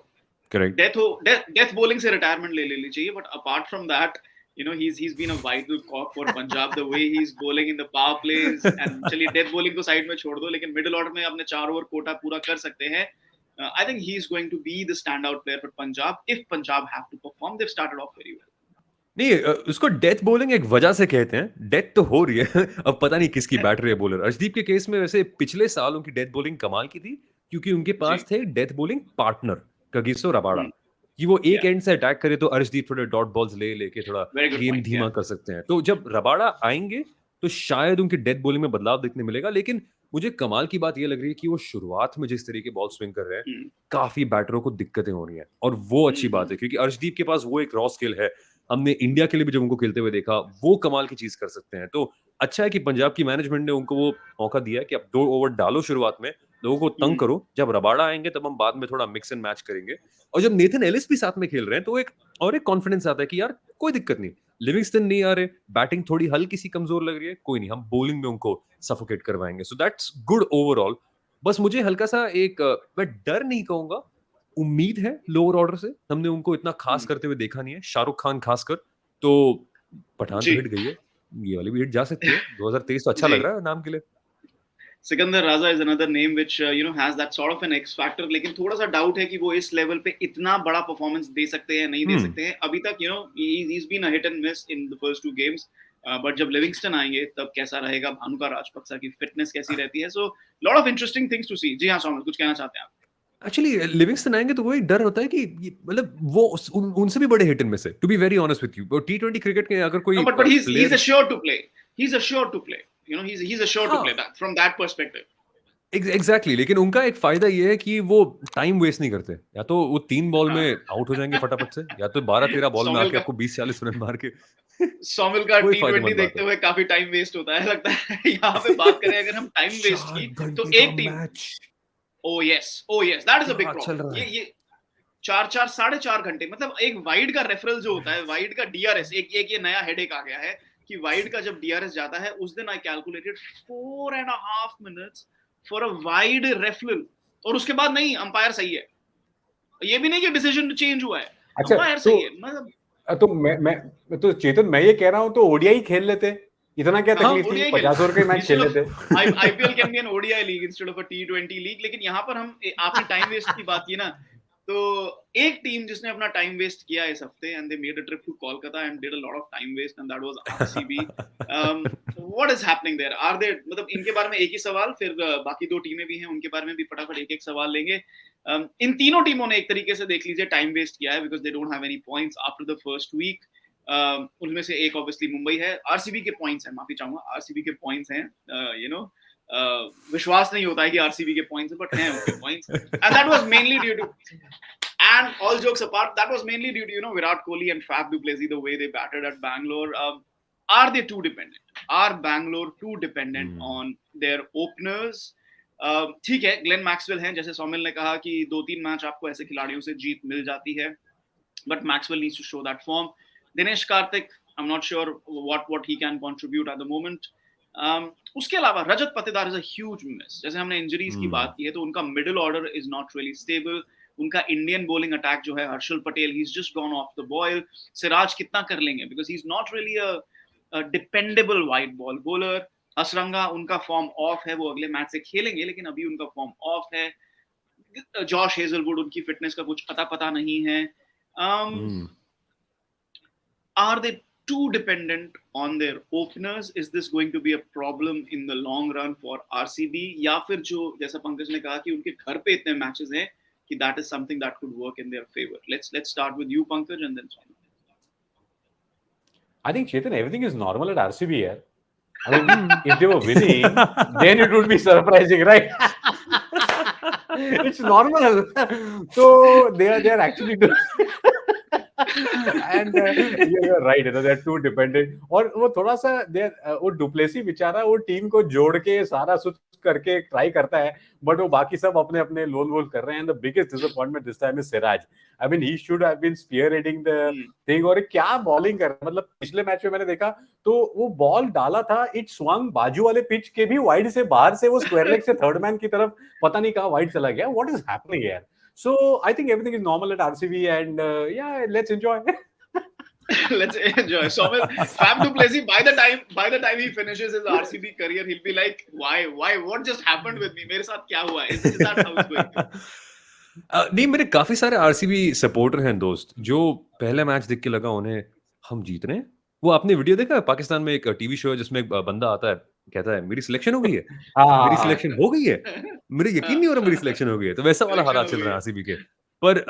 death bowling से retirement ले लेनी चाहिए. But apart from that, he's been a vital cog for Punjab. The way he's bowling in the power plays, and चलिए death bowling को side में छोड़ दो, लेकिन middle order में अपने 4 ओवर कोटा पूरा कर सकते हैं. I think he's going to be the standout player for Punjab if Punjab have to perform. They've started off very well. नहीं, उसको डेथ बॉलिंग एक वजह से कहते हैं. डेथ तो हो रही है अब पता नहीं किसकी बैट रही है बॉलर. अर्शदीप के केस में वैसे पिछले साल उनकी डेथ बॉलिंग कमाल की थी, क्योंकि उनके पास थे death bowling partner Kagiso Rabada, कि वो एक एंड से अटैक करे तो अर्शदीप थोड़े डॉट बॉल्स लेके थोड़ा गेम धीमा कर सकते हैं. तो जब रबाड़ा आएंगे तो शायद उनकी डेथ बॉलिंग में बदलाव देखने मिलेगा. लेकिन मुझे कमाल की बात ये लग रही है कि वो शुरुआत में जिस तरीके बॉल स्विंग कर रहे हैं, काफी बैटरों को दिक्कतें हो रही हैं, और वो अच्छी बात है, क्योंकि अर्शदीप के पास वो एक रॉ स्किल है. हमने इंडिया के लिए भी जब उनको खेलते हुए देखा, वो कमाल की चीज कर सकते हैं. तो अच्छा है कि पंजाब की मैनेजमेंट ने उनको वो मौका दिया है कि अब 2 ओवर डालो शुरुआत में, लोगों को तंग करो, जब रबाड़ा आएंगे तब हम बाद में थोड़ा मिक्स एंड मैच करेंगे. और जब नेथन एलिस भी साथ में खेल रहे हैं तो एक कॉन्फिडेंस आता है कि यार कोई दिक्कत नहीं, लिविंगस्टन नहीं आ रहे, बैटिंग थोड़ी हल्की सी कमजोर लग रही है, कोई नहीं, हम बॉलिंग में उनको सफोकेट करवाएंगे. So that's good overall. बस मुझे हल्का सा मैं डर नहीं कहूंगा, उम्मीद है लोअर ऑर्डर से. हमने उनको इतना खास करते हुए देखा नहीं है, शाहरुख खान खासकर. तो पठान तो हिट गई है, ये वाली भी हिट जा सकती है. 2023 तो अच्छा लग रहा है नाम के लिए. सिकंदर राजा is another name which has that sort of an X factor, लेकिन थोड़ा सा डाउट है कि वो इस लेवल पे इतना बड़ा परफॉर्मेंस दे सकते हैं नहीं दे सकते हैं. अभी तक he's been a hit and miss in the first 2 games, but जब लिविंगस्टन आएंगे तब कैसा रहेगा, भानुका राजपक्सा की फिटनेस कैसी रहती है. So lot of interesting things to see. जी हाँ सोमल, कुछ कहना चाहते हैं आप? एक्चुअली लिविंगस्टन आएंगे तो वही डर होता है कि मतलब वो उनसे भी बड़े हिट एंड मिस है, to be very honest with you. T20 cricket के अगर कोई but he's assured to play. He's assured to play. He's assured to play that from that perspective. Exactly. लेकिन उनका एक फायदा ये है कि वो टाइम वेस्ट नहीं करते. या तो वो 3 बॉल में आउट हो जाएंगे फटाफट से, या तो 12-13 बॉल में आके आपको 20-40 रन मार के. सोमिल का T20 देखते हुए काफी टाइम वेस्ट होता है लगता है. यहाँ पे बात करें अगर हम टाइम वेस्ट की, तो एक team, oh yes, that is a big problem. ये 4 4.5 घंटे, मतलब एक वाइड का रेफरल जो होता है, वाइड का DRS, एक ये नया हेडेक आ गया है कि वाइड का जब DRS जाता है, उस दिन I calculated 4.5 minutes for a wide referral, और उसके बाद नहीं, अंपायर सही है. ये भी नहीं कि डिसीजन चेंज हुआ है, अंपायर सही है. मतलब तो मैं तो चेतन, मैं ये कह रहा हूं तो ओडीआई खेल लेते, इतना क्या तकलीफ थी, 50 ओवर के मैच खेल लेते. IPL can be N ODI league instead of a T20 league. लेकिन यहाँ पर हम, आपने टाइम वेस्ट की बात की ना, तो एक टीम जिसने अपना टाइम वेस्ट किया इस हफ्ते, and they made a trip to Kolkata and did a lot of time waste, and that was RCB. What is happening there? Are they, मतलब इनके बारे में एक ही सवाल, फिर बाकी 2 टीमें भी हैं, उनके बारे में भी फटाफट एक सवाल लेंगे. इन तीनों टीमों ने एक तरीके से देख लीजिए टाइम वेस्ट किया है, because they don't have any points after the first week. उनमें से एक ऑब्वियसली मुंबई है. आरसीबी के पॉइंट्स हैं, माफी चाहूंगा, आरसीबी के पॉइंट्स हैं. विश्वास नहीं होता है कि आरसीबी के पॉइंट्स हैं, बट हैं उनके points. And that was mainly due to, and all jokes apart, that was mainly due to Virat Kohli and Faf du Plessis, the way they batted at Bangalore. Are they too dependent? Are Bangalore too dependent on their openers? ठीक है, ग्लेन मैक्सवेल हैं, जैसे सोमिल ने कहा कि 2-3 मैच आपको ऐसे खिलाड़ियों से जीत मिल जाती है, but Maxwell needs to show that form. Dinesh Karthik, I'm not sure what he can contribute at the moment. उसके अलावा Rajat Patidar is a huge miss. जैसे हमने इंजरीज की बात की है, तो उनका middle order is not really stable. उनका इंडियन बॉलिंग अटैक जो है, Harshal Patel, he's just gone off the boil. Siraj कितना कर लेंगे, because he's not really a dependable white ball bowler. Hasaranga उनका फॉर्म ऑफ है, वो अगले मैच से खेलेंगे लेकिन अभी उनका फॉर्म ऑफ है। जॉश हेजलवुड उनकी फिटनेस का कुछ पता नहीं है। Are they too dependent on their openers? Is this going to be a problem in the long run for RCB? या फिर जो जैसा पंकज ने कहा कि उनके घर पे इतने मैचेस हैं कि that is something that could work in their favor. Let's start with you, Pankaj, and then Swami. I think Chetan, everything is normal at RCB here. I mean, if they were winning, then it would be surprising, right? It's normal. So they are actually doing. And you're right, they're too dependent. और वो थोड़ा सा वो डुप्लेसी बेचारा वो टीम को जोड़ के सारा कुछ करके ट्राई करता है, बट वो बाकी सब अपने अपने लोल वोल कर रहे हैं. The biggest disappointment this time is Siraj. I mean he should have been spearheading the thing. और क्या बॉलिंग कर रहा है, मतलब पिछले मैच में मैंने देखा तो वो बॉल डाला था, इट स्वंग बाजू वाले पिच के भी वाइड से बाहर से वो स्क्वायर लेग से थर्ड मैन की तरफ पता नहीं कहां वाइड चला गया. व्हाट इज हैपनिंग यार? So I think everything is normal at RCB, and yeah, let's enjoy. Let's enjoy. Soumil, Fab du Plessis, by the time he finishes his RCB career, he'll be like, why, what just happened with me? मेरे साथ क्या हुआ? Is that how it's going? नहीं, मेरे काफी सारे आरसीबी सपोर्टर हैं दोस्त, जो पहले मैच देख के लगा उन्हें हम जीत रहे हैं. वो आपने वीडियो देखा है? पाकिस्तान में एक टीवी शो है जिसमें एक बंदा आता है, कहता है मेरी सिलेक्शन हो गई है, मेरी सिलेक्शन हो गई है, मेरे यकीन नहीं हो रहा मेरी सिलेक्शन हो गई है. तो वैसा वाला हालात चल रहा है आरसीबी के. पर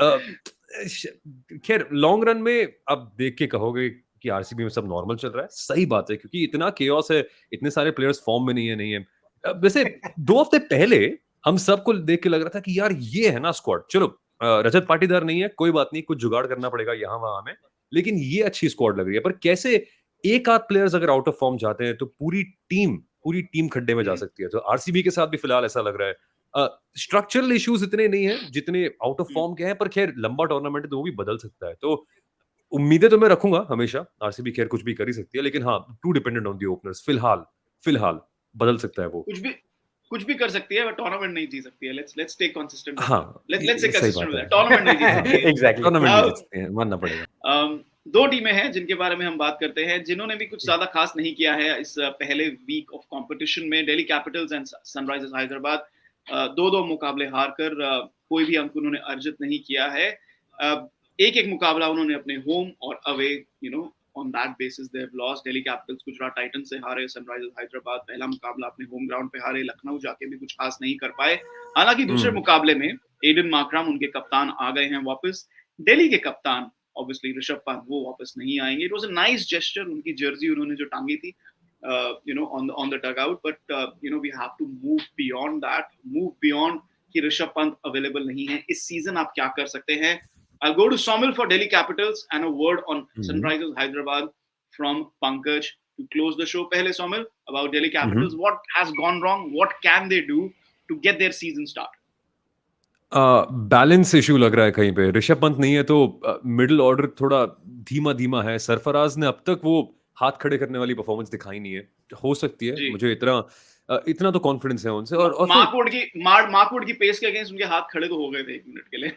खैर लॉन्ग रन में अब देख के कहोगे कि आरसीबी में सब नॉर्मल चल रहा है. सही बात है, क्योंकि इतना केओस है, इतने सारे प्लेयर्स फॉर्म में नहीं है. वैसे 2 हफ्ते पहले हम सबको देख के लग रहा था कि यार ये है ना स्क्वाड, चलो रजत पाटीदार नहीं है, कोई बात नहीं, कुछ जुगाड़ करना पड़ेगा यहाँ वहां में, लेकिन ये अच्छी स्क्वाड लग रही है. पर कैसे एक आध प्लेयर्स अगर आउट ऑफ फॉर्म जाते हैं तो पूरी टीम खड्डे में जा सकती है. तो आरसीबी के साथ भी फिलहाल ऐसा लग रहा है. स्ट्रक्चरल इश्यूज इतने नहीं है जितने आउट ऑफ फॉर्म के हैं, पर खैर लंबा टूर्नामेंट है तो वो भी बदल सकता है. तो उम्मीदें तो मैं रखूंगा हमेशा, आरसीबी खैर कुछ भी कर ही सकती है, लेकिन हाँ, too dependent on the openers. फिलहाल बदल सकता है वो. कुछ भी कर सकती है, बट टूर्नामेंट नहीं जीत सकती है. Let's stay consistent. हाँ, लेट्स स्टे कंसिस्टेंट विद है. दैट. टूर्नामेंट नहीं जीत सकती है. एग्जैक्टली, टूर्नामेंट नहीं जीत सकते हैं, मानना पड़ेगा. 2 टीमें हैं जिनके बारे में हम बात करते हैं, जिन्होंने भी कुछ ज्यादा खास नहीं किया है इस पहले वीक ऑफ कंपटीशन में. Delhi Capitals and Sunrisers Hyderabad 2-2 मुकाबले हारकर कोई भी अंक उन्होंने अर्जित नहीं किया है. एक मुकाबला उन्होंने अपने होम और away, on that basis they have lost. Delhi Capitals Gujarat Titans से हारे, सनराइजर्स हैदराबाद पहला मुकाबला अपने होम ग्राउंड पे हारे, लखनऊ जाके भी कुछ खास नहीं कर पाए. हालांकि दूसरे मुकाबले में एडन मार्करम उनके कप्तान आ गए हैं वापस. दिल्ली के कप्तान ऑब्वियसली ऋषभ पंत वो वापस नहीं आएंगे. It was a nice gesture, उनकी जर्सी उन्होंने जो टांगी थी on the dugout, but we have to move beyond कि ऋषभ पंत अवेलेबल नहीं है. इस सीजन आप क्या कर सकते हैं? I'll go to Soumil for Delhi Capitals and a word on Sunrisers Hyderabad from Pankaj to close the show. Pehle Soumil, about Delhi Capitals, what has gone wrong? What can they do to get their season start? Balance issue लग रहा है कहीं पे. ऋषभ पंत नहीं है तो मिडिल ऑर्डर थोड़ा धीमा है. सरफराज ने अब तक वो हाथ खड़े करने वाली परफॉर्मेंस दिखाई नहीं है. हो सकती है, मुझे इतना तो कॉन्फिडेंस है उनसे. और मार्कवुड की पेस के अगेंस्ट उनके हाथ खड़े तो हो गए थे 1 मिनट के लिए.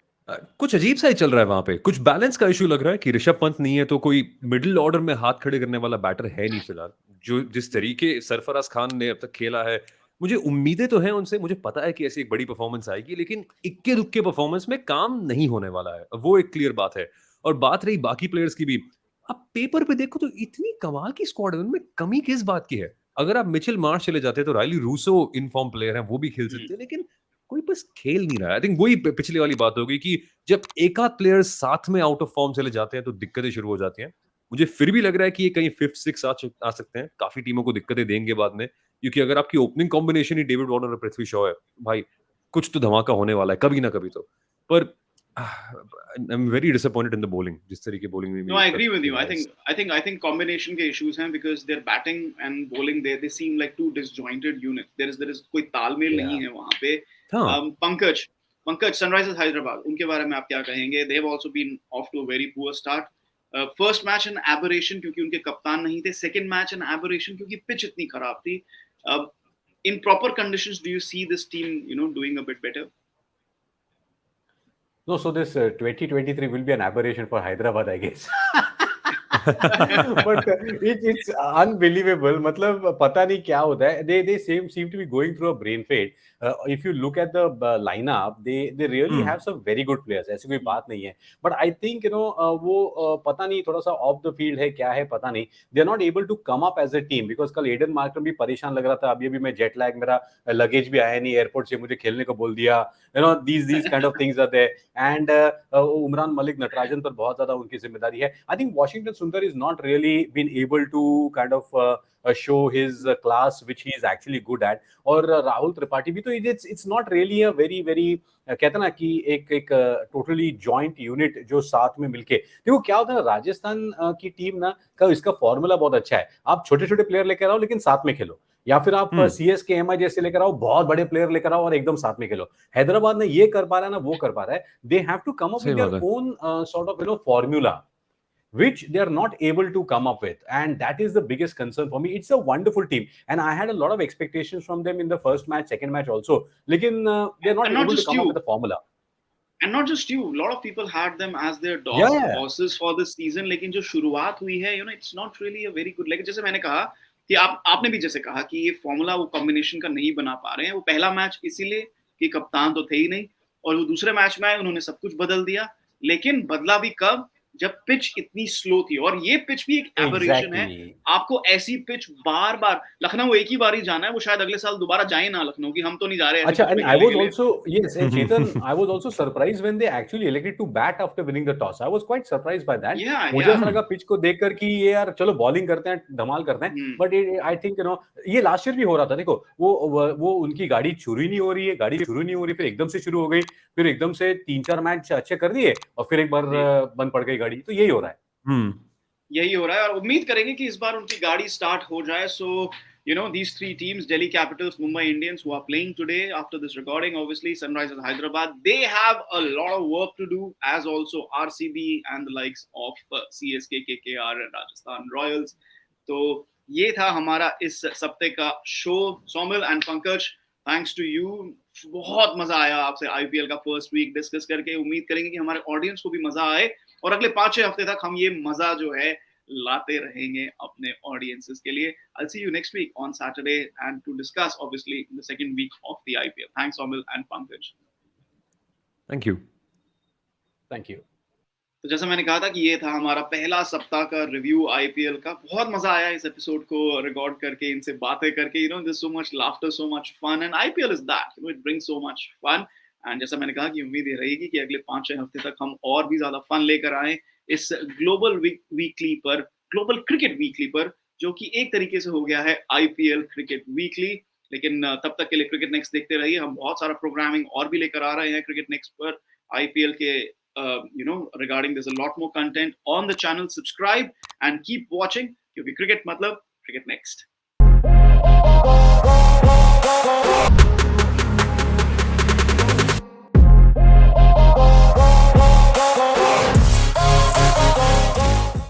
कुछ अजीब सा ही चल रहा है वहां पे. कुछ बैलेंस का इशू लग रहा है कि ऋषभ पंत नहीं है तो कोई मिडिल ऑर्डर में हाथ खड़े करने वाला बैटर है नहीं फिलहाल. जो जिस तरीके सरफराज खान ने अब तक खेला है, मुझे उम्मीदें तो हैं उनसे. मुझे पता है कि ऐसी एक बड़ी परफॉर्मेंस आएगी, लेकिन इक्के दुक्के परफॉर्मेंस में काम नहीं होने वाला है, वो एक क्लियर बात है. और बात रही बाकी प्लेयर्स की भी, अब पेपर पे देखो तो इतनी कमाल की स्क्वाड है, उनमें कमी किस बात की है? अगर आप मिचेल मार्श चले जाते हैं तो Rilee Rossouw in form player हैं, वो भी खेल सकते हैं, लेकिन कोई बस खेल नहीं रहा है. आई थिंक वही पिछली वाली बात होगी कि जब एक आध प्लेयर साथ में आउट ऑफ फॉर्म चले जाते हैं तो दिक्कतें शुरू हो जाती हैं. मुझे फिर भी लग रहा है कि ये कहीं 5th 6th आ सकते हैं. काफी टीमों को दिक्कतें देंगे बाद में, क्योंकि अगर आपकी ओपनिंग कॉम्बिनेशन ही डेविड वार्नर और पृथ्वी शॉ है, भाई कुछ तो धमाका होने वाला है कभी ना कभी तो. पर I'm very disappointed in the bowling. जिस तरीके bowling में. No, I agree with you. I think combination के issues हैं because their batting and bowling they seem like two disjointed units. There is कोई तालमेल नहीं है वहाँ पे. पंकज, Sunrisers Hyderabad, उनके बारे में आप क्या कहेंगे? They have also been off to a very poor start. First match an aberration क्योंकि उनके कप्तान नहीं थे. Second match an aberration क्योंकि pitch इतनी खराब थी. In proper conditions, do you see this team doing a bit better? No, so this 2023 will be an aberration for Hyderabad, I guess. But it's unbelievable. मतलब पता नहीं क्या होता है. They seem to be going through a brain fade. If you look at the lineup, they really have some very good players. ऐसी कोई बात नहीं है. But I think वो पता नहीं थोड़ा सा off the field है क्या है पता नहीं. They are not able to come up as a team because कल एडन मार्करम भी परेशान लग रहा था. अभी मैं जेट लैग, मेरा लगेज भी आया नहीं एयरपोर्ट से, मुझे खेलने को बोल दिया. These kind of things are there. And Umran Malik, Natarajan पर बहुत ज्यादा उनकी जिम्मेदारी है. I think Washington Sundar is not really been able to kind of show his class which he is actually good at. और राहुल त्रिपाठी भी तो it's not really a very कहते ना कि एक टोटली जॉइंट यूनिट जो साथ में मिलके. देखो क्या होता है ना, राजस्थान की टीम ना का इसका फॉर्मूला बहुत अच्छा है. आप छोटे छोटे प्लेयर लेकर आओ लेकिन साथ में खेलो, या फिर आप सीएसके एमआई जैसे लेकर आओ, बहुत बड़े प्लेयर लेकर आओ और एकदम साथ में खेलो. हैदराबाद ने ये कर पा रहा है ना, वो कर पा रहा है. They have to come up with their own sort of formula which they are not able to come up with, and that is the biggest concern for me. It's a wonderful team and I had a lot of expectations from them in the first match, second match also, lekin they are not able to come up with the formula. And not just you, a lot of people had them as their bosses for this season, लेकिन जो शुरुआत हुई है, it's not really a very good. जैसे मैंने कहा कि आपने भी जैसे कहा कि ये फॉर्मूला वो कॉम्बिनेशन का नहीं बना पा रहे हैं. वो पहला मैच इसीलिए कि कप्तान तो थे ही नहीं, और वो दूसरे मैच में उन्होंने सब कुछ बदल दिया. लेकिन बदला भी कब, जब पिच इतनी स्लो थी. और ये पिच भी एक एबरेशन है. आपको ऐसी पिच बार बार, लखनऊ एक ही बार ही जाना है, वो शायद अगले साल दोबारा जाए ना लखनऊ की, हम तो नहीं जा रहे. अच्छा, and I was also, yes, Chetan, I was also surprised when they actually elected to bat after winning the toss. I was quite surprised by that. मुझे ऐसा लगा पिच को देखकर कि ये यार चलो बॉलिंग करते हैं, धमाल करते हैं. बट I think ये लास्ट ईयर भी हो रहा था. देखो वो उनकी गाड़ी शुरू ही नहीं हो रही है, फिर एकदम से शुरू हो गई, फिर एकदम से 3-4 मैच अच्छे कर दिए और फिर एक बार बंद पड़ गई गाड़ी. तो यही हो रहा है. यही हो रहा है, और उम्मीद करेंगे कि इस बार उनकी गाड़ी स्टार्ट हो जाए. सो these three teams, Delhi Capitals, Mumbai Indians, who are playing today after this recording, obviously Sunrisers Hyderabad, they have a lot of work to do, as also RCB and the likes of CSK, KKR and Rajasthan Royals. तो ये था हमारा इस सप्ताह का show. Somil and Pankaj, thanks to you. बहुत मजा आया आपसे आईपीएल का फर्स्ट वीक डिस्कस करके. उम्मीद करेंगे कि हमारे ऑडियंस को भी मजा आए, और अगले 5-6 हफ्ते तक हम ये मजा जो है लाते रहेंगे अपने ऑडियंसेस के लिए. I'll see you next week on Saturday and to discuss obviously the second week of the IPL. Thanks Somil and Pankaj. Thank you. Thank you. तो जैसा मैंने कहा था कि ये था हमारा पहला सप्ताह का रिव्यू आईपीएल का. बहुत मजा आया इस एपिसोड को रिकॉर्ड करके, इनसे बातें करके. there's so much laughter, so much fun, and IPL is that, it brings so much fun. And जैसा मैंने कहा कि उम्मीद ये रहेगी कि अगले 5-6 हफ्ते तक हम और भी ज्यादा फन लेकर आए इस ग्लोबल वीकली पर, ग्लोबल क्रिकेट वीकली पर, जो कि एक तरीके से हो गया है आईपीएल क्रिकेट वीकली. लेकिन तब तक के लिए क्रिकेट नेक्स्ट देखते रहिए. हम बहुत सारा प्रोग्रामिंग और भी लेकर आ रहे हैं क्रिकेट नेक्स्ट पर आईपीएल के regarding there's a lot more content on the channel. Subscribe and keep watching, क्योंकि क्रिकेट मतलब क्रिकेट नेक्स्ट.